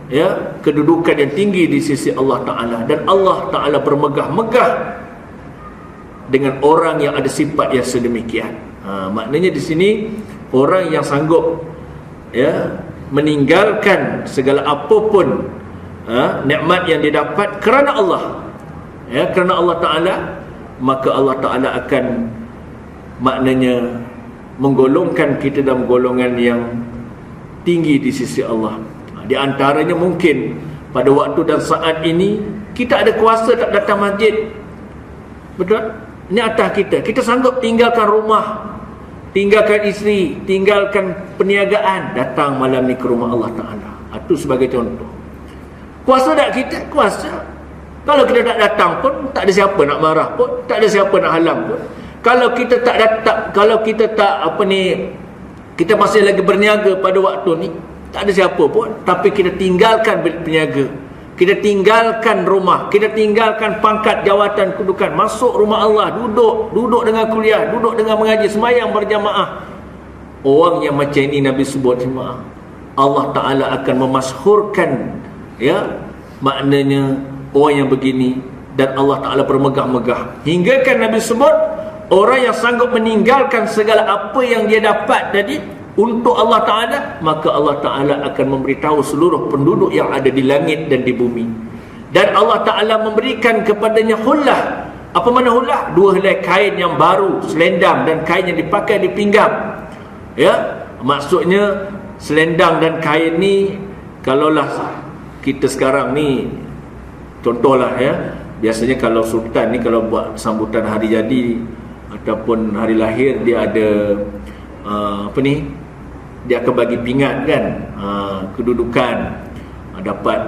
ya, kedudukan yang tinggi di sisi Allah Ta'ala, dan Allah Ta'ala bermegah-megah dengan orang yang ada sifat yang sedemikian. Maknanya di sini orang yang sanggup, ya, meninggalkan segala apapun nikmat yang didapat kerana Allah, ya, kerana Allah Ta'ala, maka Allah Ta'ala akan maknanya menggolongkan kita dalam golongan yang tinggi di sisi Allah. Di antaranya mungkin pada waktu dan saat ini kita ada kuasa tak datang masjid, betul? Ini atas kita. Kita sanggup tinggalkan rumah, tinggalkan isteri, tinggalkan perniagaan, datang malam ni ke rumah Allah Ta'ala. Itu sebagai contoh. Kuasa tak kita? Kuasa. Kalau kita tak datang pun, tak ada siapa nak marah pun, tak ada siapa nak halang pun. Kalau kita tak datang, kalau kita tak kita masih lagi berniaga pada waktu ni, tak ada siapa pun, tapi kita tinggalkan berniaga, kita tinggalkan rumah, kita tinggalkan pangkat, jawatan, kedudukan, masuk rumah Allah, duduk dengan kuliah, duduk dengan mengaji, sembahyang berjamaah. Orang yang macam ini Nabi sebut jemaah, Allah Ta'ala akan memasyhurkan, maknanya orang yang begini, dan Allah Ta'ala bermegah-megah. Hingga kan Nabi sebut, orang yang sanggup meninggalkan segala apa yang dia dapat tadi untuk Allah Ta'ala, maka Allah Ta'ala akan memberitahu seluruh penduduk yang ada di langit dan di bumi. Dan Allah Ta'ala memberikan kepadanya hullah. Apa mana hullah? 2 helai kain yang baru, selendang dan kain yang dipakai di pinggang. Maksudnya selendang dan kain ni, kalaulah kita sekarang ni, contohlah biasanya kalau sultan ni kalau buat sambutan hari jadi ataupun hari lahir, dia ada dia akan bagi pingat kan, kedudukan, dapat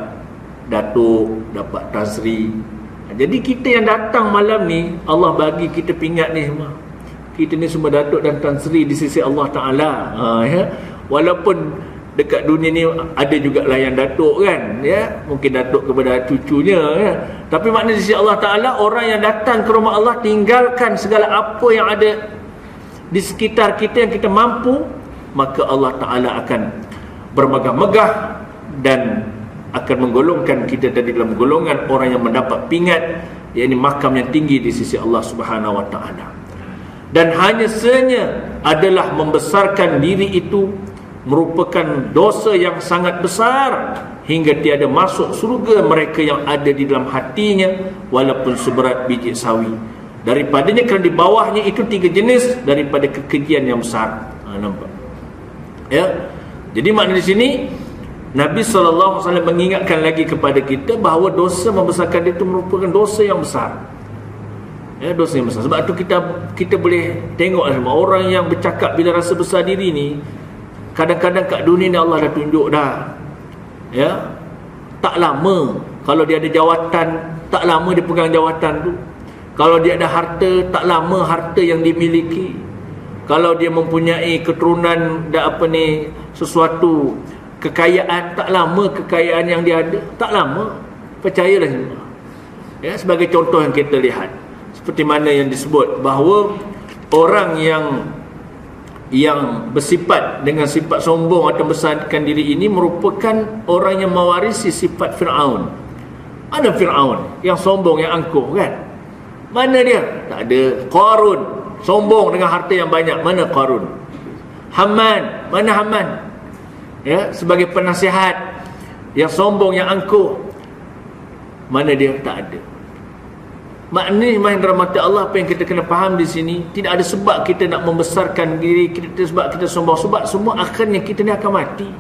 datuk, dapat Tan Sri. Jadi kita yang datang malam ni, Allah bagi kita pingat ni semua. Kita ni semua datuk dan Tan Sri di sisi Allah Ta'ala. Walaupun dekat dunia ni ada juga lah yang datuk kan, mungkin datuk kepada cucunya, tapi maknanya di sisi Allah Ta'ala, orang yang datang ke rumah Allah tinggalkan segala apa yang ada di sekitar kita yang kita mampu, maka Allah Ta'ala akan bermegah-megah dan akan menggolongkan kita tadi dalam golongan orang yang mendapat pingat, yakni makam yang tinggi di sisi Allah Subhanahu Wa Ta'ala. Dan hanya saja adalah membesarkan diri itu merupakan dosa yang sangat besar, hingga tiada masuk surga mereka yang ada di dalam hatinya walaupun seberat biji sawi. Daripadanya, kerana di bawahnya itu 3 jenis daripada kekejian yang besar. Nampak? Jadi makna di sini Nabi SAW mengingatkan lagi kepada kita bahawa dosa membesarkan itu merupakan dosa yang besar. Dosa yang besar. Sebab tu kita boleh tengok semua orang yang bercakap bila rasa besar diri ni, kadang-kadang kat dunia ni Allah dah tunjuk dah. Tak lama kalau dia ada jawatan, tak lama dia pegang jawatan tu. Kalau dia ada harta, tak lama harta yang dimiliki. Kalau dia mempunyai keturunan sesuatu kekayaan, tak lama kekayaan yang dia ada, tak lama. Percayalah semua. Sebagai contoh yang kita lihat, seperti mana yang disebut bahawa orang yang bersifat dengan sifat sombong atau besarkan diri ini merupakan orang yang mewarisi sifat Fir'aun. Mana Fir'aun? Yang sombong, yang angkuh kan? Mana dia? Tak ada. Qarun, sombong dengan harta yang banyak. Mana Qarun? Haman, mana Haman? Sebagai penasihat, yang sombong, yang angkuh. Mana dia? Tak ada. Maknanya main rahmat Allah, apa yang kita kena faham di sini, tidak ada sebab kita nak membesarkan diri kita, sebab kita sombong, sebab semua akhirnya kita ni akan mati.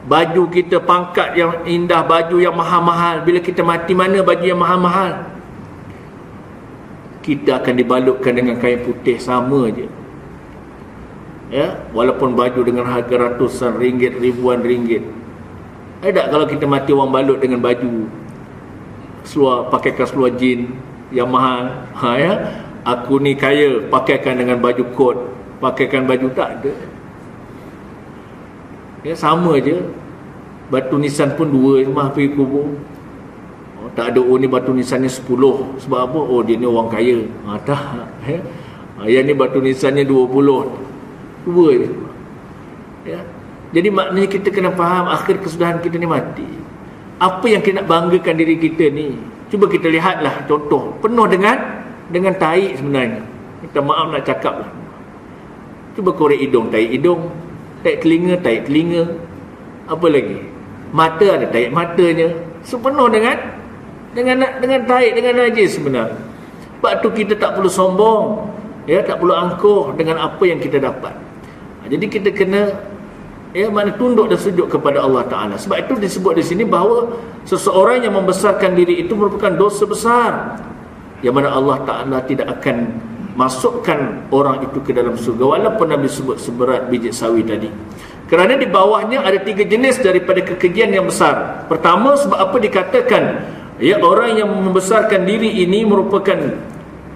Baju kita, pangkat yang indah, baju yang mahal-mahal, bila kita mati, mana baju yang mahal-mahal? Kita akan dibalutkan dengan kain putih sama je. Walaupun baju dengan harga ratusan ringgit, ribuan ringgit. Tak kalau kita mati orang balut dengan baju pakaikan seluar jin yang mahal. Aku ni kaya, pakaikan dengan baju kot, pakaikan baju, tak ada. Sama je. Batu nisan pun 2 mah pergi kubur. Tak ada, ni batu nisannya 10. Sebab apa? Dia ni orang kaya. Tak. Yang ni batu nisannya 20. 2 je. Jadi maknanya kita kena faham akhir kesudahan kita ni mati. Apa yang kita nak banggakan diri kita ni, cuba kita lihatlah contoh, penuh dengan tahi sebenarnya. Minta maaf nak cakap lah. Cuba korek hidung, tahi hidung. Tahi telinga. Apa lagi? Mata ada tahi matanya. Sepenuh dengan tahi, dengan najis sebenarnya. Sebab tu kita tak perlu sombong, tak perlu angkuh dengan apa yang kita dapat. Jadi kita kena mana tunduk dan sujud kepada Allah Ta'ala. Sebab itu disebut di sini bahawa seseorang yang membesarkan diri itu merupakan dosa besar. yang mana Allah Ta'ala tidak akan masukkan orang itu ke dalam surga walaupun Nabi sebut seberat biji sawi tadi. Kerana di bawahnya ada 3 jenis daripada kekejian yang besar. Pertama, sebab apa dikatakan ya orang yang membesarkan diri ini merupakan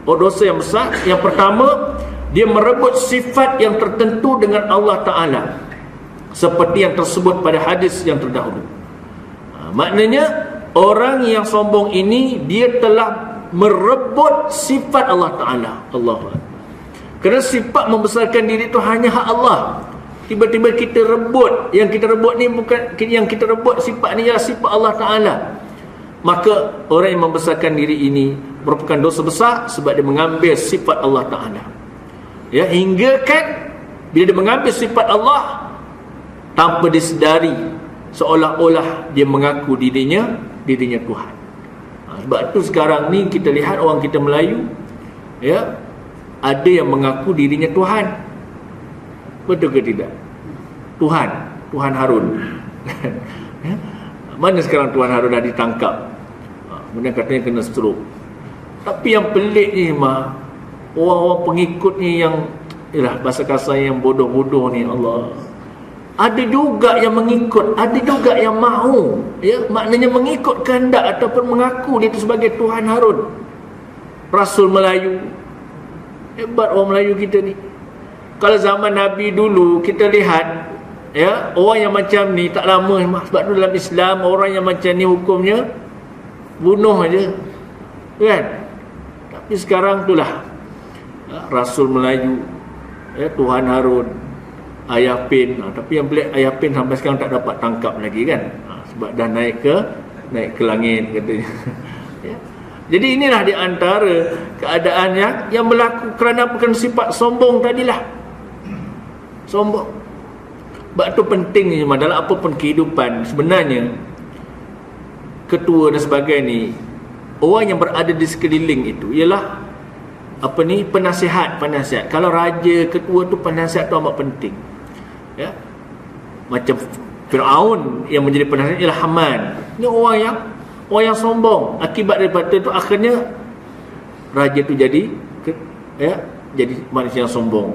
dosa yang besar. Yang pertama, dia merebut sifat yang tertentu dengan Allah Ta'ala, seperti yang tersebut pada hadis yang terdahulu. Maknanya orang yang sombong ini dia telah merebut sifat Allah Ta'ala. Allahu Akbar. Kerana sifat membesarkan diri itu hanya hak Allah. Tiba-tiba kita rebut. Yang kita rebut ni bukan, yang kita rebut sifat ni ialah sifat Allah Ta'ala. Maka orang yang membesarkan diri ini merupakan dosa besar sebab dia mengambil sifat Allah Ta'ala. Ya, hingga kan bila dia mengambil sifat Allah tanpa disedari, seolah-olah dia mengaku dirinya Tuhan. Sebab tu sekarang ni kita lihat orang kita Melayu, ya, ada yang mengaku dirinya Tuhan. Betul ke tidak? Tuhan Harun. Ya? Mana sekarang Tuhan Harun dah ditangkap? Kemudian katanya kena stroke. Tapi yang pelik ni mah, orang-orang pengikut ni yang, yalah, bahasa kasar yang bodoh-bodoh ni, Allah. Ada juga yang mengikut, ada juga yang mahu, ya, maknanya mengikut kehendak ataupun mengaku dia itu sebagai Tuhan Harun, Rasul Melayu. Hebat orang Melayu kita ni. Kalau zaman Nabi dulu kita lihat, ya, orang yang macam ni tak lama, sebab tu dalam Islam orang yang macam ni hukumnya bunuh aja, kan? Tapi sekarang itulah, ya, Rasul Melayu, ya, Tuhan Harun, Ayah Pin. Tapi yang pelik, Ayah Pin sampai sekarang tak dapat tangkap lagi, kan? Sebab dah naik ke langit katanya. Ya. Jadi inilah di antara keadaan yang berlaku kerana bukan sifat sombong tadilah. Sombong. Sebab tu penting ni, dalam apa pun kehidupan sebenarnya, ketua dan sebagainya ni, orang yang berada di sekeliling itu ialah penasihat. Kalau raja, ketua tu, penasihat tu amat penting. Ya. Macam Firaun yang menjadi penasihat ialah Haman. Ini orang yang sombong. Akibat daripada itu akhirnya raja tu jadi manusia yang sombong.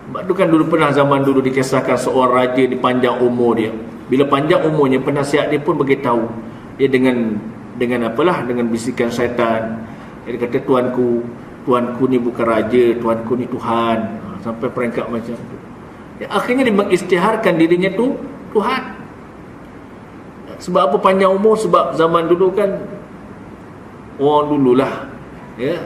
Sebab tu kan dulu pernah zaman dulu dikisahkan seorang raja dipanjang umur dia. Bila panjang umurnya, penasihat dia pun beritahu dia dengan bisikan syaitan. Dia kata, tuanku ni bukan raja, tuanku ni Tuhan. Sampai peringkat macam tu. Ya, akhirnya dia mengisytiharkan dirinya tu Tuhan. Sebab apa panjang umur? Sebab zaman dulu kan, orang dululah, ya,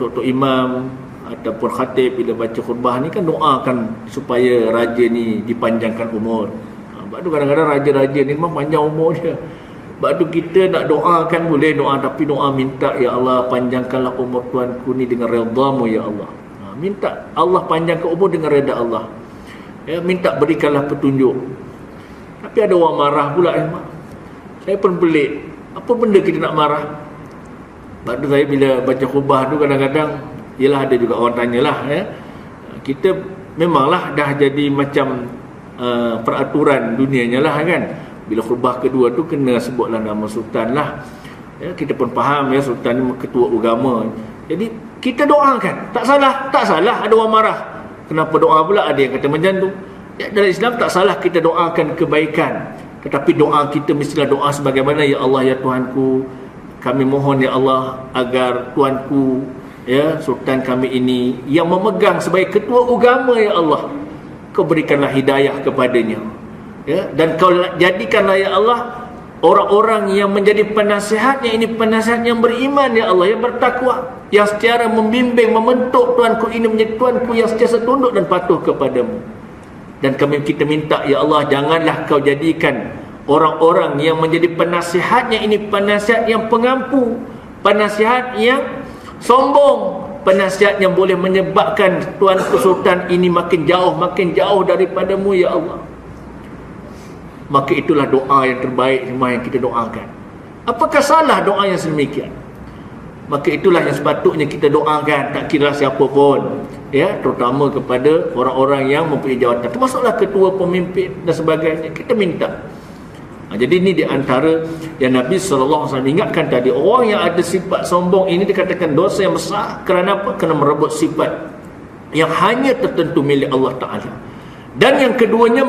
tok-tok imam ataupun khatib bila baca khutbah ni kan doakan supaya raja ni dipanjangkan umur. Sebab tu kadang-kadang raja-raja ni memang panjang umur dia. Sebab tu kita nak doakan boleh doa, tapi doa minta, ya Allah panjangkanlah umur tuanku ni dengan redha-Mu, ya Allah. Minta Allah panjangkan umur dengan redha Allah. Ya, minta berikanlah petunjuk. Tapi ada orang marah pula. Saya pun pelik, apa benda kita nak marah? Sebab tu saya bila baca khutbah tu kadang-kadang, yelah, ada juga orang tanyalah, ya, kita memanglah dah jadi macam peraturan dunianya lah, kan. Bila khutbah kedua tu kena sebutlah nama sultan lah, ya, kita pun faham, ya, sultan ni ketua agama. Jadi kita doakan, tak salah ada orang marah. Kenapa doa pula? Ada yang kata macam tu. Ya, dalam Islam tak salah kita doakan kebaikan, tetapi doa kita mestilah doa sebagaimana, ya Allah, ya Tuhanku, kami mohon, ya Allah, agar tuanku, ya, sultan kami ini yang memegang sebagai ketua agama, ya Allah, kau berikanlah hidayah kepadanya, ya, dan kau jadikanlah, ya Allah, orang-orang yang menjadi penasihatnya ini penasihat yang beriman, ya Allah, yang bertakwa, yang secara membimbing, membentuk tuanku ini menjadi tuanku yang sentiasa tunduk dan patuh kepadamu. Dan kita minta, ya Allah, janganlah kau jadikan orang-orang yang menjadi penasihatnya ini penasihat yang pengampu, penasihat yang sombong, penasihat yang boleh menyebabkan tuanku sultan ini makin jauh daripadamu, ya Allah. Maka itulah doa yang terbaik yang kita doakan. Apakah salah doa yang sedemikian? Maka itulah yang sepatutnya kita doakan, tak kira siapa pun, ya, terutama kepada orang-orang yang mempunyai jawatan, termasuklah ketua, pemimpin dan sebagainya. Kita minta, Jadi ini di antara yang Nabi SAW ingatkan tadi. Orang yang ada sifat sombong ini dikatakan dosa yang besar. Kerana apa? Kerana merebut sifat yang hanya tertentu milik Allah Ta'ala. Dan yang keduanya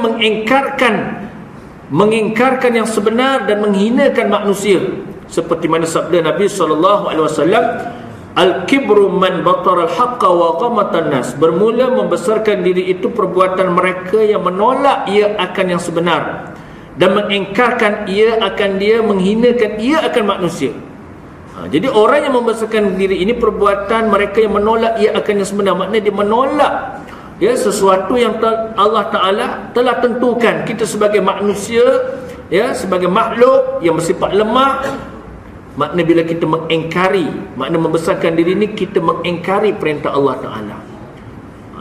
mengingkarkan yang sebenar dan menghinakan manusia. Seperti mana sabda Nabi SAW, Al-kibru man batara al-haqqa wa qamatan nas. Bermula membesarkan diri itu perbuatan mereka yang menolak ia akan yang sebenar dan mengingkarkan ia akan dia, menghinakan ia akan manusia. Jadi orang yang membesarkan diri ini perbuatan mereka yang menolak ia akan yang sebenar. Maknanya dia menolak sesuatu yang Allah Ta'ala telah tentukan. Kita sebagai manusia, sebagai makhluk yang bersifat lemah, makna bila kita mengingkari, makna membesarkan diri ini, kita mengingkari perintah Allah Ta'ala.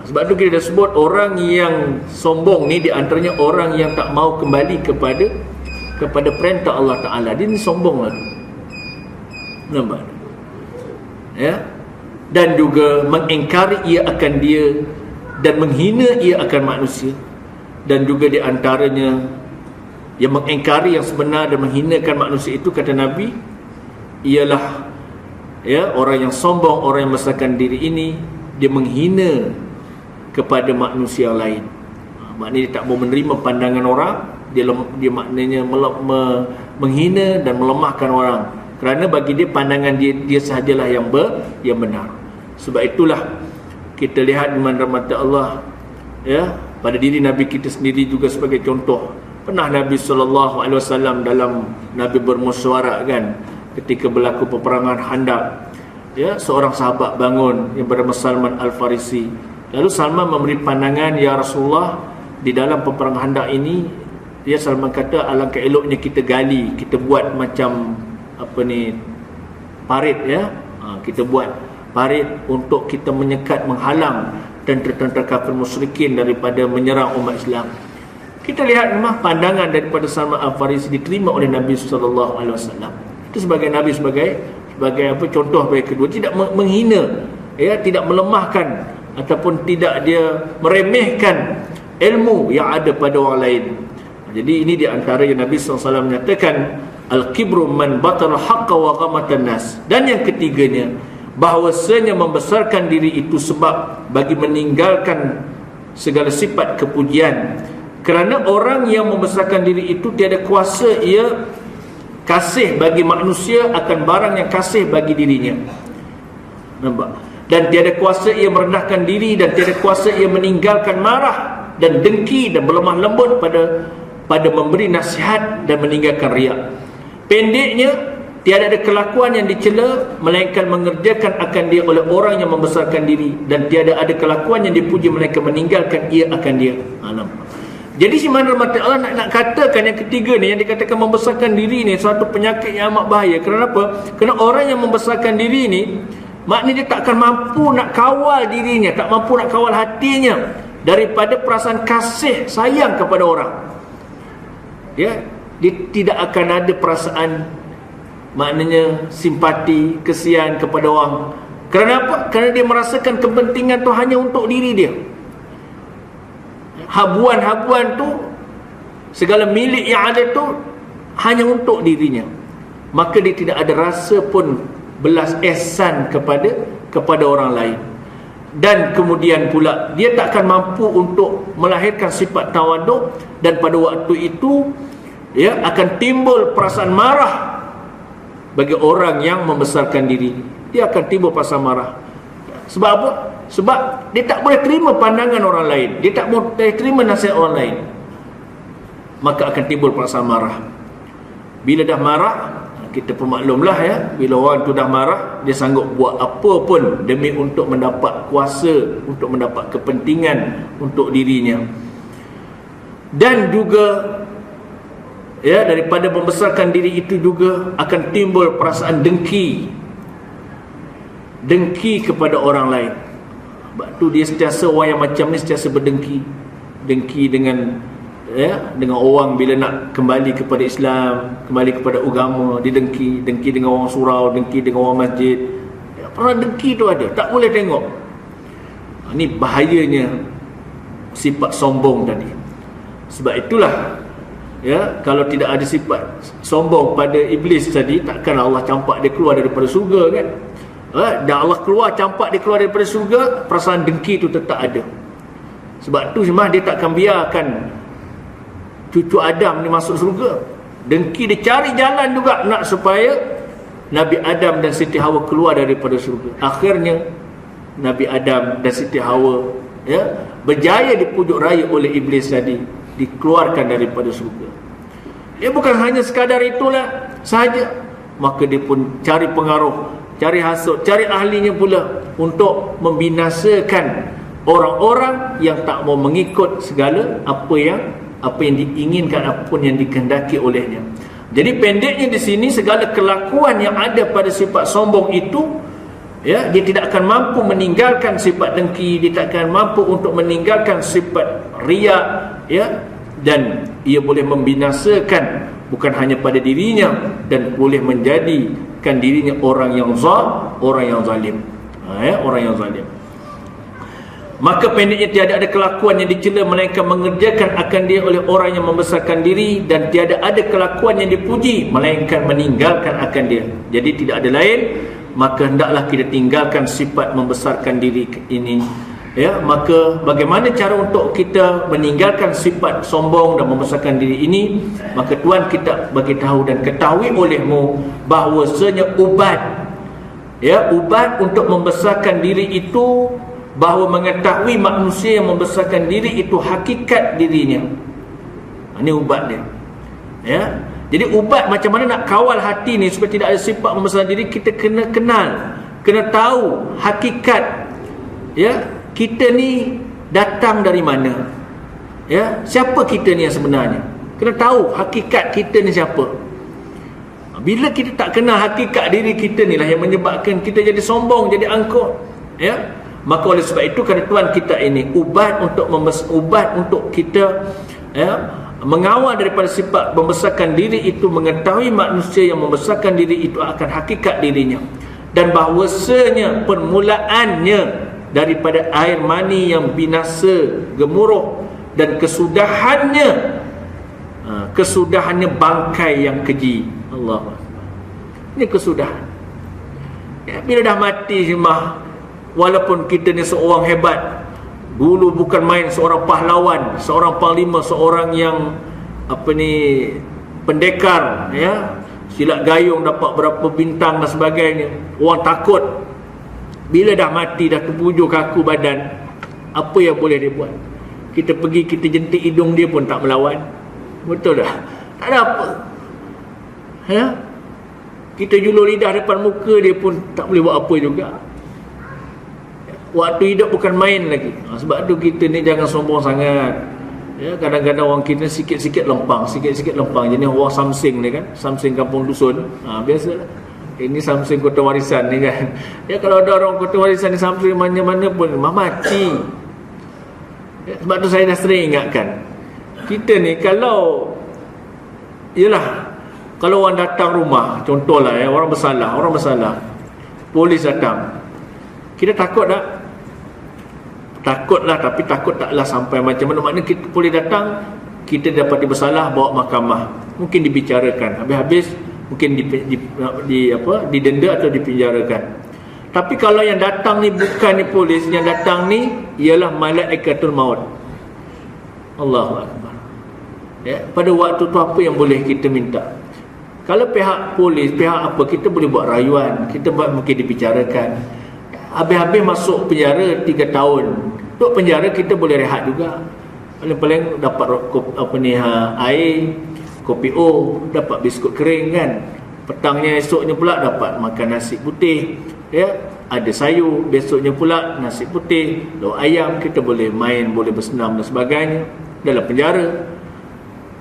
Sebab tu kita dah sebut orang yang sombong ni di antaranya orang yang tak mau kembali kepada perintah Allah Ta'ala. Dia ni sombong lah. Nampak? Dan juga mengingkari ia akan dia dan menghina ia akan manusia. Dan juga di antaranya yang mengingkari yang sebenar dan menghinakan manusia itu, kata Nabi, ialah orang yang sombong, orang yang membesarkan diri ini, dia menghina kepada manusia yang lain. Maknanya dia tak mau menerima pandangan orang, dia maknanya menghina dan melemahkan orang. Kerana bagi dia pandangan dia sahajalah yang benar. Sebab itulah kita lihat di mana rahmat Allah pada diri Nabi kita sendiri juga sebagai contoh. Pernah Nabi SAW dalam Nabi bermusyawarah kan, ketika berlaku peperangan Khandaq, seorang sahabat bangun yang bernama Salman Al-Farisi. Lalu Salman memberi pandangan, ya Rasulullah, di dalam peperangan Khandaq ini, Salman kata alangkah eloknya kita gali, kita buat macam parit, kita buat parit untuk kita menyekat, menghalang tentera-tentera kafir musyrikin daripada menyerang umat Islam. Kita lihat memang pandangan daripada Salman Al-Farisi diterima oleh Nabi SAW. Itu sebagai Nabi, sebagai contoh bagi kedua, tidak menghina, tidak melemahkan ataupun tidak dia meremehkan ilmu yang ada pada orang lain. Jadi ini di antara yang Nabi SAW menyatakan, Al-kibru man batara haqqa wa qamatan nas. Dan yang ketiganya, bahawasanya membesarkan diri itu sebab bagi meninggalkan segala sifat kepujian. Kerana orang yang membesarkan diri itu tiada kuasa ia kasih bagi manusia akan barang yang kasih bagi dirinya. Nampak? Dan tiada kuasa ia merendahkan diri, dan tiada kuasa ia meninggalkan marah dan dengki dan berlemah lembut pada memberi nasihat dan meninggalkan riak. Pendeknya, tiada ada kelakuan yang dicela melainkan mengerjakan akan dia oleh orang yang membesarkan diri, dan tiada ada kelakuan yang dipuji melainkan meninggalkan ia akan dia. Jadi si mana rahmat Allah nak katakan yang ketiga ni, yang dikatakan membesarkan diri ni suatu penyakit yang amat bahaya. Kenapa? Kerana orang yang membesarkan diri ni, maknanya dia tak akan mampu nak kawal dirinya, tak mampu nak kawal hatinya daripada perasaan kasih sayang kepada orang. Dia tidak akan ada perasaan, maknanya simpati, kesian kepada orang. Kerana apa? Kerana dia merasakan kepentingan tu hanya untuk diri dia. Habuan-habuan tu, segala milik yang ada tu hanya untuk dirinya. Maka dia tidak ada rasa pun belas ihsan kepada orang lain. Dan kemudian pula dia tak akan mampu untuk melahirkan sifat tawaduk, dan pada waktu itu akan timbul perasaan marah bagi orang yang membesarkan diri. Dia akan timbul perasaan marah. Sebab apa? Sebab dia tak boleh terima pandangan orang lain, dia tak boleh terima nasihat orang lain. Maka akan timbul perasaan marah. Bila dah marah, kita pemaklumlah bila orang tu dah marah, dia sanggup buat apa pun demi untuk mendapat kuasa, untuk mendapat kepentingan untuk dirinya. Dan juga daripada membesarkan diri itu juga akan timbul perasaan dengki kepada orang lain. Sebab tu dia sentiasa, orang yang macam ni sentiasa berdengki dengan orang bila nak kembali kepada Islam, kembali kepada agama, dia dengki dengan orang surau, dengki dengan orang masjid. Perasaan dengki tu ada, tak boleh tengok. Ini bahayanya sifat sombong tadi. Sebab itulah Ya, kalau tidak ada sifat sombong pada iblis tadi, takkan Allah campak dia keluar daripada surga kan? Dan Allah campak dia keluar daripada surga, perasaan dengki itu tetap ada. Sebab tu memang dia takkan biarkan cucu Adam ni masuk surga. Dengki dia cari jalan juga nak supaya Nabi Adam dan Siti Hawa keluar daripada surga. Akhirnya Nabi Adam dan Siti Hawa berjaya dipujuk raya oleh iblis tadi, dikeluarkan daripada surga. Dia bukan hanya sekadar itulah sahaja, maka dia pun cari pengaruh, cari hasut, cari ahlinya pula untuk membinasakan orang-orang yang tak mau mengikut segala apa yang diinginkan, apapun yang dikehendaki olehnya. Jadi pendeknya di sini, segala kelakuan yang ada pada sifat sombong itu, dia tidak akan mampu meninggalkan sifat dengki, dia tak akan mampu untuk meninggalkan sifat riya, dan ia boleh membinasakan bukan hanya pada dirinya, dan boleh menjadikan dirinya orang yang zalim. Orang yang zalim. Maka pendeknya tiada ada kelakuan yang dicela melainkan mengerjakan akan dia oleh orang yang membesarkan diri, dan tiada ada kelakuan yang dipuji melainkan meninggalkan akan dia. Jadi tidak ada lain, maka hendaklah kita tinggalkan sifat membesarkan diri ini. Maka bagaimana cara untuk kita meninggalkan sifat sombong dan membesarkan diri ini? Maka Tuhan kita bagi tahu, dan ketahui olehmu bahwasanya ubat untuk membesarkan diri itu, bahawa mengetahui manusia yang membesarkan diri itu hakikat dirinya. Ini ubat dia. Jadi ubat macam mana nak kawal hati ni supaya tidak ada sifat membesarkan diri, kita kena kenal, kena tahu hakikat kita ni datang dari mana. Siapa kita ni yang sebenarnya? Kena tahu hakikat kita ni siapa. Bila kita tak kenal hakikat diri kita ni lah yang menyebabkan kita jadi sombong, jadi angkuh. Maka oleh sebab itu kata Tuhan kita ini ubat untuk kita mengawal daripada sifat membesarkan diri itu, mengetahui manusia yang membesarkan diri itu akan hakikat dirinya, dan bahwasanya permulaannya daripada air mani yang binasa gemuruh, dan kesudahannya bangkai yang keji. Allah, ini kesudahan. Bila dah mati semua, walaupun kita ni seorang hebat, dulu bukan main, seorang pahlawan, seorang panglima, seorang yang pendekar, silat gayung dapat berapa bintang dan sebagainya, orang takut. Bila dah mati, dah terbujuk kaku badan, apa yang boleh dia buat? Kita pergi, kita jentik hidung dia pun tak melawan. Betul dah? Tak ada apa. Kita julur lidah depan muka dia pun tak boleh buat apa juga. Waktu hidup bukan main lagi. Sebab tu kita ni jangan sombong sangat. Kadang-kadang orang kita sikit-sikit lempang. Jadi orang Samsing ni kan, Samsing kampung dusun, biasalah. Ini Samsung kota warisan ni kan. Kalau ada orang kota warisan ni Samsung mana-mana pun mati. Sebab tu saya dah sering ingatkan, kita ni kalau orang datang rumah, contohlah orang bersalah, polis datang, kita takut tak? Takutlah, tapi takut taklah sampai macam mana. Maknanya kita polis datang, kita dapat bersalah, bawa mahkamah, mungkin dibicarakan, habis-habis mungkin didenda atau dipinjarakan. Tapi kalau yang datang ni bukan ni polis, yang datang ni ialah malaikatul maut. Allahu Akbar. Pada waktu tu apa yang boleh kita minta? Kalau pihak polis, pihak apa, kita boleh buat rayuan, kita mungkin dibicarakan. Habis-habis masuk penjara 3 tahun. Duduk penjara kita boleh rehat juga. Paling-paling dapat air, kopi dapat biskut kering kan. Petangnya, esoknya pula dapat makan nasi putih, ada sayur. Besoknya pula nasi putih, lauk ayam, kita boleh main, boleh bersenam dan sebagainya dalam penjara.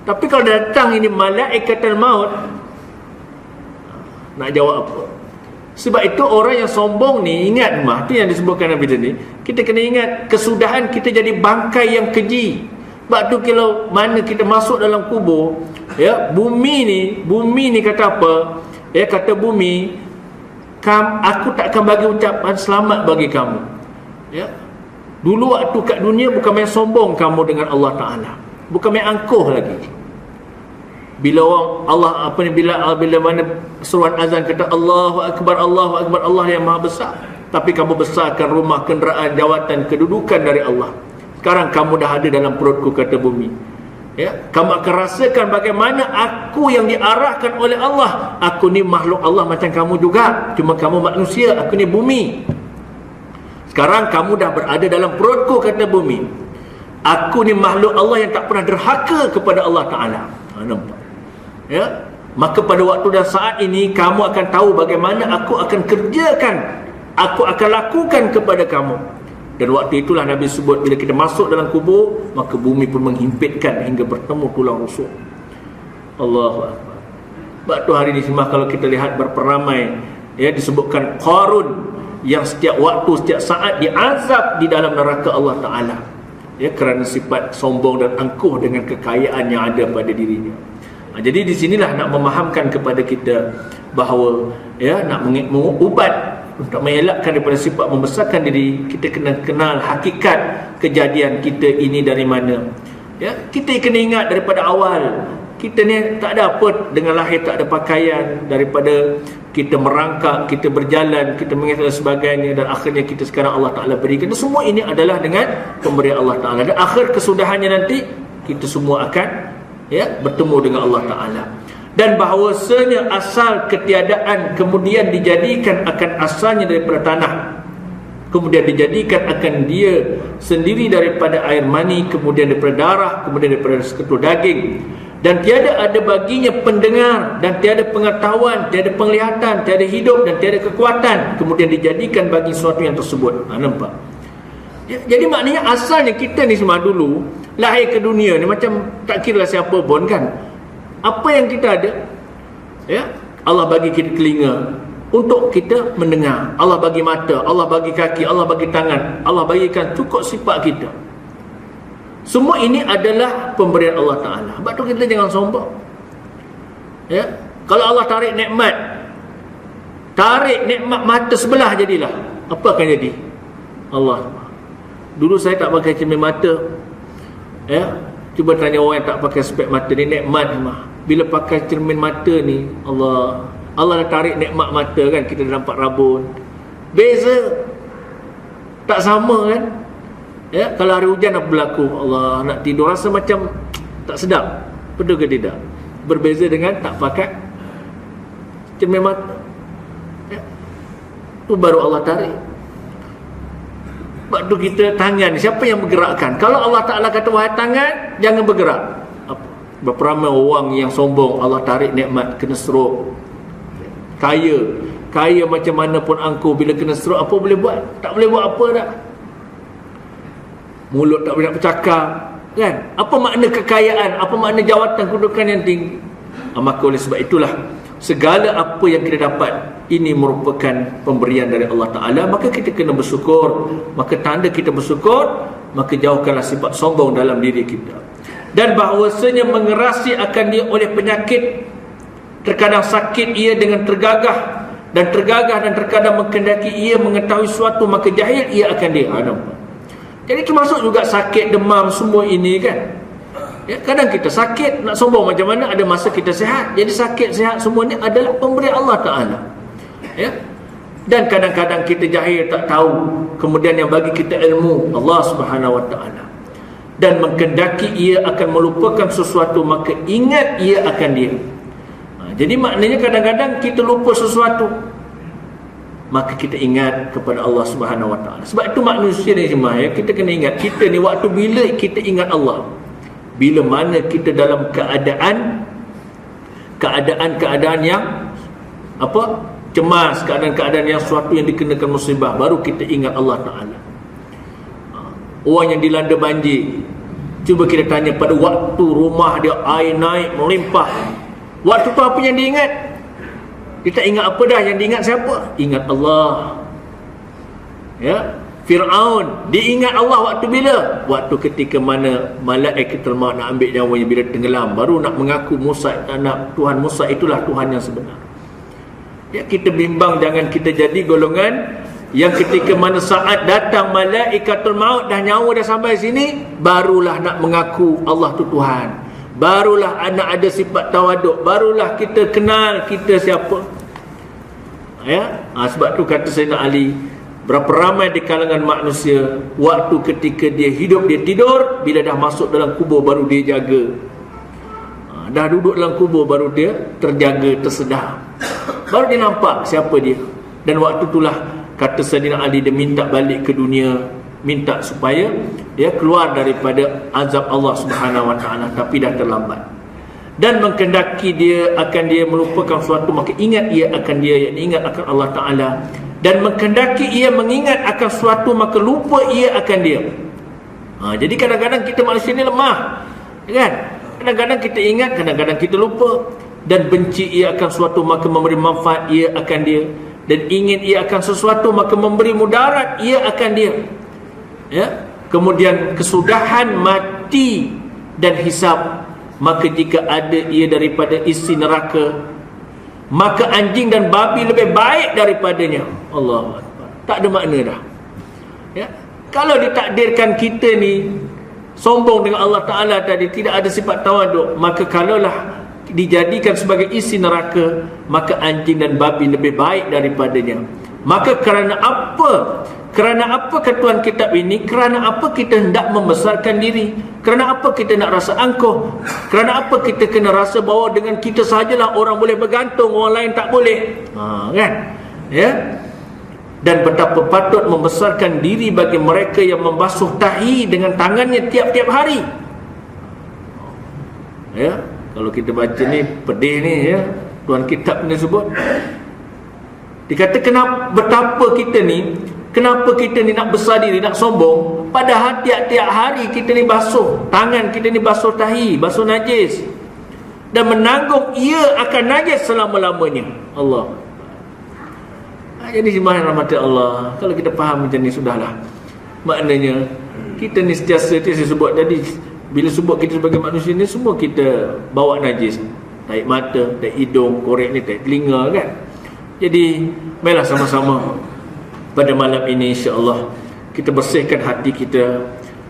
Tapi kalau datang ini malaikatul maut, nak jawab apa? Sebab itu orang yang sombong ni, ingat tu yang disebutkan Nabi tadi, kita kena ingat kesudahan kita jadi bangkai yang keji. Sebab tu kalau mana kita masuk dalam kubur, bumi ni kata apa? Kata bumi, aku tak akan bagi ucapan selamat bagi kamu. Dulu waktu kat dunia bukan main sombong kamu dengan Allah Ta'ala, bukan main angkuh lagi. Bila orang Allah bila mana seruan azan kata Allahu Akbar, Allahu Akbar, Allah yang maha besar, tapi kamu besarkan rumah, kenderaan, jawatan, kedudukan dari Allah. Sekarang kamu dah ada dalam perutku, kata bumi. Ya, kamu akan rasakan bagaimana aku yang diarahkan oleh Allah. Aku ni makhluk Allah macam kamu juga, cuma kamu manusia, aku ni bumi. Sekarang kamu dah berada dalam perutku, kata bumi. Aku ni makhluk Allah yang tak pernah derhaka kepada Allah Ta'ala. Nampak? Ya, maka pada waktu dan saat ini kamu akan tahu bagaimana aku akan kerjakan, aku akan lakukan kepada kamu. Dan waktu itulah Nabi sebut, bila kita masuk dalam kubur, maka bumi pun menghimpitkan hingga bertemu tulang rusuk. Allahu Akbar. Sebab tu hari ini semua kalau kita lihat berperamai, ya, disebutkan Qarun yang setiap waktu, setiap saat diazab di dalam neraka Allah Ta'ala, ya, kerana sifat sombong dan angkuh dengan kekayaan yang ada pada dirinya. Jadi di sinilah nak memahamkan kepada kita bahawa, ya, nak mengubat, untuk mengelakkan daripada sifat membesarkan diri, kita kena kenal hakikat kejadian kita ini dari mana. Ya, kita kena ingat daripada awal. Kita ni tak ada apa dengan lahir tak ada pakaian, daripada kita merangkak, kita berjalan, kita mengingat dan sebagainya, dan akhirnya kita sekarang Allah Ta'ala berikan. Dan semua ini adalah dengan pemberian Allah Ta'ala. Dan akhir kesudahannya nanti kita semua akan, ya, bertemu dengan Allah Ta'ala. Dan bahawasanya asal ketiadaan kemudian dijadikan akan asalnya daripada tanah, kemudian dijadikan akan dia sendiri daripada air mani, kemudian daripada darah, kemudian daripada seketul daging. Dan tiada ada baginya pendengar, dan tiada pengetahuan, tiada penglihatan, tiada hidup, dan tiada kekuatan, kemudian dijadikan bagi sesuatu yang tersebut. Nampak? Ya, jadi maknanya asalnya kita ni semua dulu lahir ke dunia ni macam tak kira siapa pun kan. Apa yang kita ada, ya, Allah bagi kita telinga untuk kita mendengar, Allah bagi mata, Allah bagi kaki, Allah bagi tangan, Allah bagikan cukup sifat kita. Semua ini adalah pemberian Allah Ta'ala. Sebab tu kita jangan sombong. Ya, kalau Allah tarik nikmat mata sebelah jadilah, apa akan jadi? Allah, dulu saya tak pakai cermin mata, ya, cuba tanya orang yang tak pakai spek mata ni, nikmat mah. Bila pakai cermin mata ni, Allah dah tarik nikmat mata kan, kita dah nampak rabun. Beza, tak sama kan? Ya, kalau hari hujan apa berlaku? Allah, nak tidur rasa macam tak sedap. Betul ke tidak? Berbeza dengan tak pakai cermin mata. Ya, tu baru Allah tarik. Sebab tu kita tangan, siapa yang bergerakkan? Kalau Allah Ta'ala kata wahai tangan, jangan bergerak. Berapa ramai orang yang sombong, Allah tarik nikmat, kena stroke. Kaya macam mana pun angkuh, bila kena stroke apa boleh buat? Tak boleh buat apa dah. Mulut tak boleh nak bercakap kan? Apa makna kekayaan, apa makna jawatan, kedudukan yang tinggi? Maka oleh sebab itulah segala apa yang kita dapat ini merupakan pemberian dari Allah Ta'ala. Maka kita kena bersyukur. Maka tanda kita bersyukur, maka jauhkanlah sifat sombong dalam diri kita. Dan bahawasanya mengerasi akan dia oleh penyakit. Terkadang sakit ia dengan tergagah, dan terkadang menghendaki ia mengetahui sesuatu, maka jahil ia akan dia. Jadi termasuk juga sakit, demam, semua ini kan. Ya, kadang kita sakit, nak sombong macam mana, ada masa kita sihat. Jadi sakit, sihat, semua ni adalah pemberian Allah Ta'ala. Ya. Dan kadang-kadang kita jahil, tak tahu, kemudian yang bagi kita ilmu Allah Subhanahu Wa Ta'ala. Dan menghendaki ia akan melupakan sesuatu, maka ingat ia akan dia. Jadi maknanya kadang-kadang kita lupa sesuatu, maka kita ingat kepada Allah Subhanahu Wa Ta'ala. Sebab itu manusia ni semua, ya, kita kena ingat, kita ni waktu bila kita ingat Allah, bila mana kita dalam keadaan yang apa, cemas, keadaan yang suatu yang dikenakan musibah, baru kita ingat Allah Ta'ala. Orang yang dilanda banjir, cuba kita tanya pada waktu rumah dia air naik melimpah, waktu tu apa yang diingat? Kita ingat apa dah? Yang diingat siapa? Ingat Allah. Ya, Fir'aun diingat Allah waktu bila? Waktu ketika mana malaikat maut nak ambil nyawanya, bila tenggelam, baru nak mengaku Musa, anak Tuhan Musa itulah Tuhan yang sebenar. Ya, kita bimbang jangan kita jadi golongan yang ketika mana saat datang malaikatul maut, dah nyawa dah sampai sini, barulah nak mengaku Allah tu Tuhan. barulah anak ada sifat tawaduk, barulah kita kenal kita siapa. Sebab tu kata Sayyidina Ali, berapa ramai di kalangan manusia waktu ketika dia hidup dia tidur, bila dah masuk dalam kubur baru dia jaga. Dah duduk dalam kubur baru dia terjaga, tersedar, baru dia nampak siapa dia. Dan waktu itulah kata Sayyidina Ali, dia minta balik ke dunia, minta supaya dia keluar daripada azab Allah Subhanahu Wa Taala, tapi dah terlambat. Dan menghendaki dia melupakan sesuatu, maka ingat ia akan dia, yang ingat akan Allah Ta'ala. Dan menghendaki ia mengingat akan sesuatu, maka lupa ia akan dia. Jadi kadang-kadang kita manusia ni lemah, kan? Kadang-kadang kita ingat, kadang-kadang kita lupa. Dan benci ia akan sesuatu, maka memberi manfaat ia akan dia. Dan ingin ia akan sesuatu, maka memberi mudarat ia akan dia. Kemudian kesudahan mati dan hisab, maka jika ada ia daripada isi neraka, maka anjing dan babi lebih baik daripadanya. Allah Akbar. Tak ada makna dah. Kalau ditakdirkan kita ni sombong dengan Allah Ta'ala tadi, tidak ada sifat tawaduk, maka kalaulah dijadikan sebagai isi neraka, maka anjing dan babi lebih baik daripadanya. Maka kerana apa? Kerana apa ketuan kitab ini? Kerana apa kita hendak membesarkan diri? Kerana apa kita nak rasa angkuh? Kerana apa kita kena rasa bahawa dengan kita sahajalah orang boleh bergantung, orang lain tak boleh? Kan? Dan betapa patut membesarkan diri bagi mereka yang membasuh tahi dengan tangannya tiap-tiap hari. Kalau kita baca ni pedih ni, tuan kitab ni sebut, dikata betapa kita ni, kenapa kita ni nak besar diri, nak sombong, padahal tiap-tiap hari kita ni basuh tangan, kita ni basuh tahi, basuh najis, dan menanggung ia akan najis selama-lamanya. Allah. Jadi simpan rahmat Allah. Kalau kita faham macam ni, sudahlah. Maknanya kita ni sentiasa, saya sebut tadi, bila sebut kita sebagai manusia ni, semua kita bawa najis. Taik mata, taik hidung, korek ni, taik telinga, kan. Jadi marilah sama-sama pada malam ini insya-Allah kita bersihkan hati kita.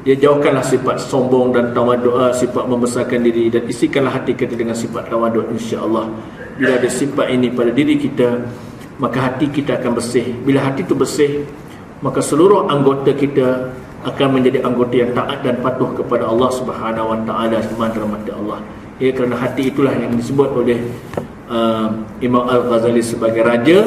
Jauhkanlah sifat sombong dan tawaduk, sifat membesarkan diri, dan isikanlah hati kita dengan sifat tawaduk insya-Allah. Bila ada sifat ini pada diri kita, maka hati kita akan bersih. Bila hati itu bersih, maka seluruh anggota kita akan menjadi anggota yang taat dan patuh kepada Allah Subhanahu Wa Taala. Rahmat Allah. Kerana hati itulah yang disebut oleh Imam Al-Ghazali sebagai raja.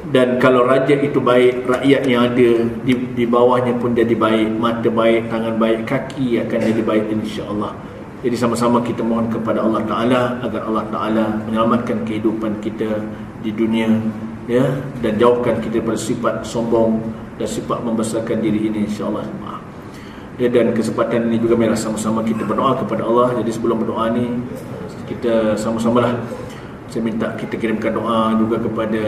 Dan kalau raja itu baik, rakyat yang ada di bawahnya pun jadi baik. Mata baik, tangan baik, kaki akan jadi baik insya-Allah. Jadi sama-sama kita mohon kepada Allah Ta'ala agar Allah Ta'ala menyelamatkan kehidupan kita di dunia, dan jauhkan kita daripada sifat sombong dan sifat membesarkan diri ini insya-Allah. Dan kesempatan ini juga marilah sama-sama kita berdoa kepada Allah. Jadi sebelum berdoa ni, kita sama-samalah, saya minta kita kirimkan doa juga kepada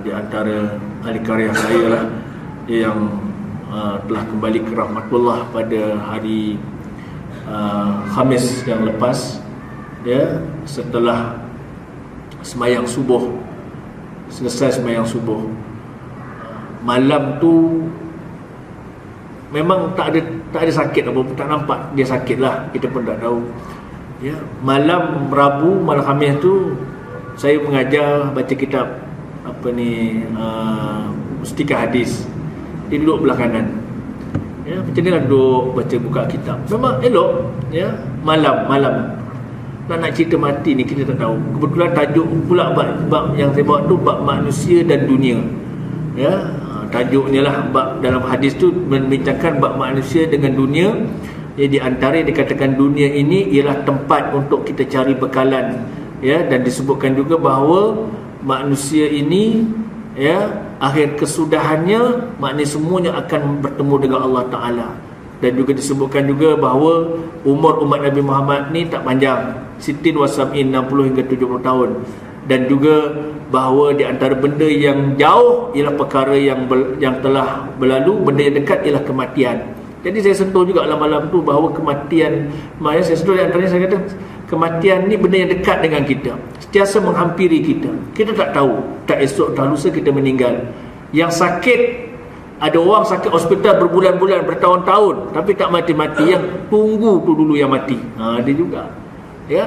di antara ahli karya saya lah, yang telah kembali ke rahmatullah pada hari Khamis yang lepas, setelah semayang subuh, selesai semayang subuh, malam tu memang tak ada sakit apa, tak nampak dia sakit lah, kita pun tak tahu. Malam Rabu, malam Khamis tu saya mengajar baca kitab Mustika Hadis. Dia duduk belah kanan, macam ni lah duduk baca, buka kitab. Memang elok, malam nak cerita mati ni kita tak tahu. Kebetulan tajuk pula bab yang saya bawa tu bab manusia dan dunia. Tajuknya lah bab dalam hadis tu membincangkan bab manusia dengan dunia. Jadi antara yang dikatakan dunia ini ialah tempat untuk kita cari bekalan, dan disebutkan juga bahawa manusia ini, akhir kesudahannya maknanya semuanya akan bertemu dengan Allah Ta'ala. Dan juga disebutkan juga bahawa umur umat Nabi Muhammad ni tak panjang, sitin wasam'in, 60 hingga 70 tahun. Dan juga bahawa di antara benda yang jauh ialah perkara yang telah berlalu, benda yang dekat ialah kematian. Jadi saya sentuh juga malam tu bahawa kematian, saya sentuh di antaranya, saya kata kematian ni benda yang dekat dengan kita, sentiasa menghampiri kita. Kita tak tahu, tak esok tak lusa kita meninggal. Yang sakit Ada orang sakit hospital berbulan-bulan, bertahun-tahun, tapi tak mati-mati. Yang tunggu tu dulu yang mati. Ada juga. Ya.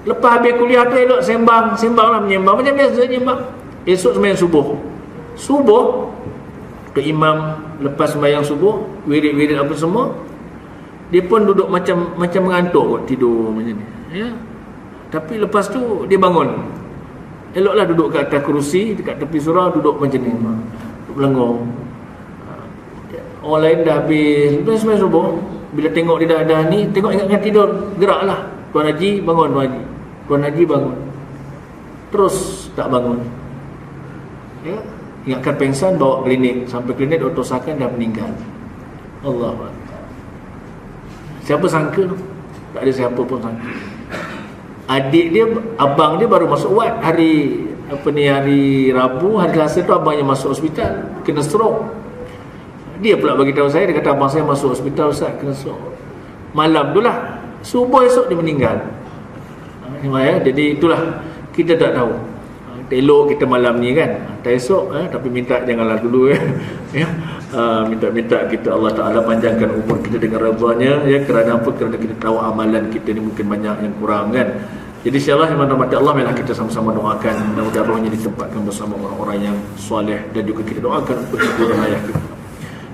Lepas habis kuliah tu elok sembang lah menyembang. Macam biasa menyembang. Esok sembahyang subuh tu imam lepas sembahyang subuh, wirid-wirid apa semua, dia pun duduk macam mengantuk kot, tidur macam ni. Ya. Tapi lepas tu dia bangun. Eloklah duduk kat atas kerusi dekat tepi surau, duduk macam ni. Duduk melengong. Orang lain dah habis sembahyang subuh, bila tengok dia dah ni, tengok ingatkan tidur, geraklah. Tuan Haji bangun, Tuan Haji bangun. Terus tak bangun. Ya, ingatkan pengsan, bawa klinik. Sampai klinik doktor sahkan dah meninggal. Allah. Siapa sangka tu? Tak ada siapa pun sangka. Adik dia, abang dia baru masuk wad hari Rabu, hari Selasa tu abangnya masuk hospital, kena stroke. Dia pula bagi tahu saya, dia kata abang saya masuk hospital Ustaz, kena stroke. Malam tu lah, subuh esok dia meninggal. Ya, jadi itulah, kita tak tahu. Elok kita malam ni kan, tak esok, tapi minta janganlah dulu ya. Minta kita Allah Ta'ala panjangkan umur kita dengan redha-Nya ya. Kerana apa? Kerana kita tahu amalan kita ni mungkin banyak yang kurang kan. Jadi insyaAllah yang rahmati Allah, marilah kita sama-sama doakan mudah-mudahan rohnya ditempatkan bersama orang-orang yang soleh, dan juga kita doakan untuk hidup ayah kita.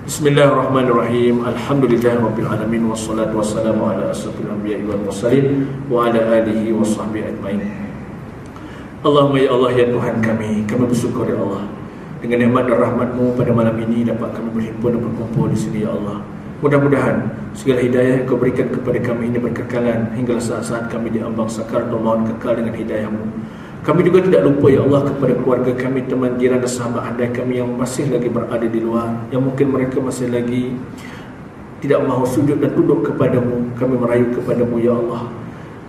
Bismillahirrahmanirrahim. Alhamdulillahirabbil alamin, wassalatu wassalamu ala asyrafil anbiya'i wal mursalin wa ala alihi washabbihi ajmain. Allahumma ya Allah ya Tuhan kami bersyukur ya Allah dengan nikmat dan rahmat-Mu pada malam ini dapat kami berhimpun dan berkumpul di sini ya Allah. Mudah-mudahan segala hidayah yang Kau berikan kepada kami ini berkekalan hingga saat-saat kami di ambang sakaratul maut kekal dengan hidayah-Mu. Kami juga tidak lupa ya Allah kepada keluarga kami, teman jiran dan sahabat handai kami yang masih lagi berada di luar, yang mungkin mereka masih lagi tidak mahu sujud dan tunduk kepadamu. Kami merayu kepadamu ya Allah.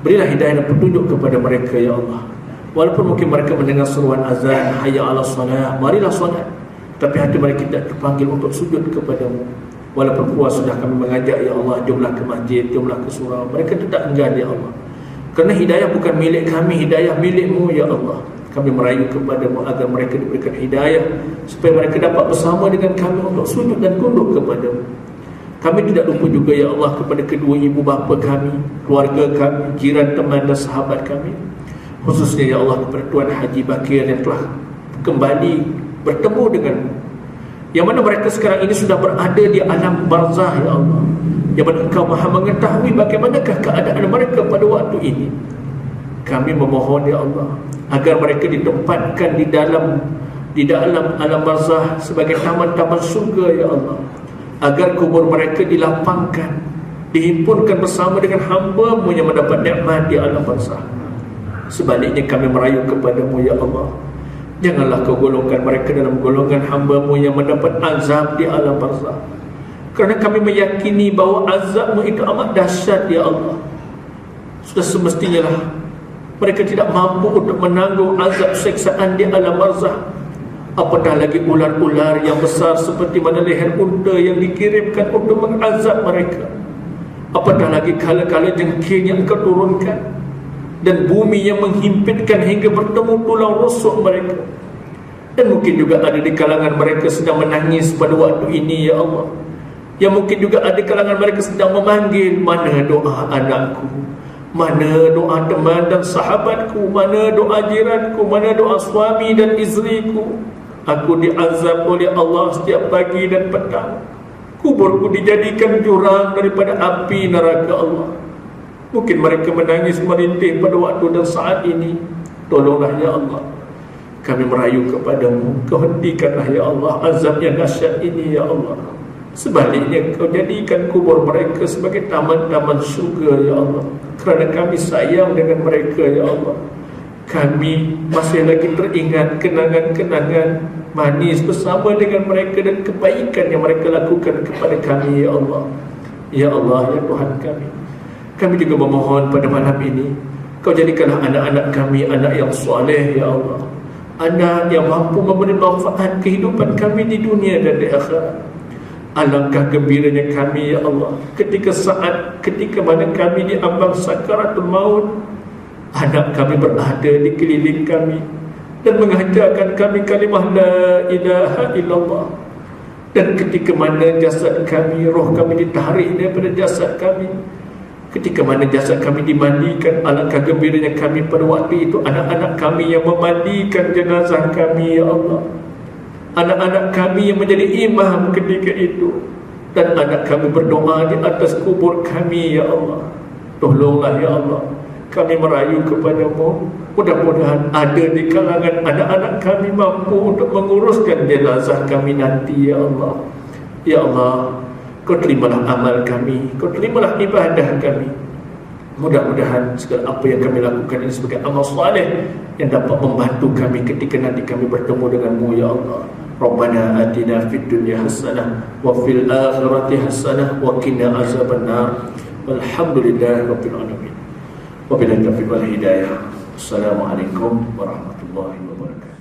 Berilah hidayah dan petunjuk kepada mereka ya Allah. Walaupun mungkin mereka mendengar seruan azan hayya 'alas salat, marilah solat, tapi hati mereka tidak terpanggil untuk sujud kepadamu. Walaupun puas sudah kami mengajak ya Allah, jumlah ke masjid, jumlah ke surau, mereka tidak enggan ya Allah. Kerana hidayah bukan milik kami, hidayah milik-Mu ya Allah. Kami merayu kepadamu agar mereka diberikan hidayah, supaya mereka dapat bersama dengan kami untuk sujud dan tunduk kepadamu. Kami tidak lupa juga ya Allah kepada kedua ibu bapa kami, keluarga kami, jiran, teman dan sahabat kami. Khususnya ya Allah kepada Tuan Haji Bakir yang telah kembali bertemu denganmu, yang mana mereka sekarang ini sudah berada di alam barzah ya Allah, yang mana Engkau maha mengetahui bagaimanakah keadaan mereka pada waktu ini. Kami memohon ya Allah agar mereka ditempatkan di dalam alam barzah sebagai taman-taman surga ya Allah, agar kubur mereka dilapangkan, dihimpunkan bersama dengan hamba-Mu yang mendapat nikmat di alam barzah. Sebaliknya kami merayu kepadamu ya Allah, janganlah Kau golongkan mereka dalam golongan hamba-Mu yang mendapat azab di alam barzah. Kerana kami meyakini bahawa azab-Mu itu amat dahsyat ya Allah. Sudah semestinya lah mereka tidak mampu untuk menanggung azab siksaan di alam barzah. Apatah lagi ular-ular yang besar seperti mana leher unta yang dikirimkan untuk mengazab mereka. Apatah lagi kala-kala jengking yang Engkau turunkan, dan bumi yang menghimpitkan hingga bertemu tulang rusuk mereka. Dan mungkin juga ada di kalangan mereka sedang menangis pada waktu ini ya Allah. Yang mungkin juga ada di kalangan mereka sedang memanggil, mana doa anakku, mana doa teman dan sahabatku, mana doa jiranku, mana doa suami dan isteriku. Aku diazab oleh Allah setiap pagi dan petang. Kuburku dijadikan jurang daripada api neraka Allah. Mungkin mereka menangis merintih pada waktu dan saat ini. Tolonglah ya Allah, kami merayu kepadamu, Kau hentikanlah ya Allah azab yang dahsyat ini ya Allah. Sebaliknya Kau jadikan kubur mereka sebagai taman-taman syurga ya Allah. Kerana kami sayang dengan mereka ya Allah. Kami masih lagi teringat kenangan-kenangan manis bersama dengan mereka dan kebaikan yang mereka lakukan kepada kami ya Allah. Ya Allah ya Tuhan kami, kami juga memohon pada malam ini, Kau jadikanlah anak-anak kami anak yang soleh ya Allah, anak yang mampu memberi manfaat kehidupan kami di dunia dan di akhirat. Alangkah gembiranya kami ya Allah ketika mana kami di ambang sakaratul maut, anak kami berada di keliling kami dan mengajarkan kami kalimah la ilaha illallah. Dan ketika mana jasad kami, roh kami ditarik daripada jasad kami, ketika mana jasad kami dimandikan, alangkah gembiranya kami pada waktu itu. Anak-anak kami yang memandikan jenazah kami, ya Allah. Anak-anak kami yang menjadi imam ketika itu. Dan anak kami berdoa di atas kubur kami, ya Allah. Tolonglah ya Allah, kami merayu kepadamu. Mudah-mudahan ada di kalangan anak-anak kami mampu untuk menguruskan jenazah kami nanti, ya Allah. Ya Allah, Kau terimalah amal kami, Kau terimalah ibadah kami. Mudah-mudahan segala apa yang kami lakukan ini sebagai amal saleh yang dapat membantu kami ketika nanti kami bertemu denganmu, ya Allah. Rabbana atina fid dunya hasanah wa fil akhirati hasanah wa qina azabannar. Walhamdulillahi rabbil alamin. Wabillahi taufiq wal hidayah. Assalamualaikum warahmatullahi wabarakatuh.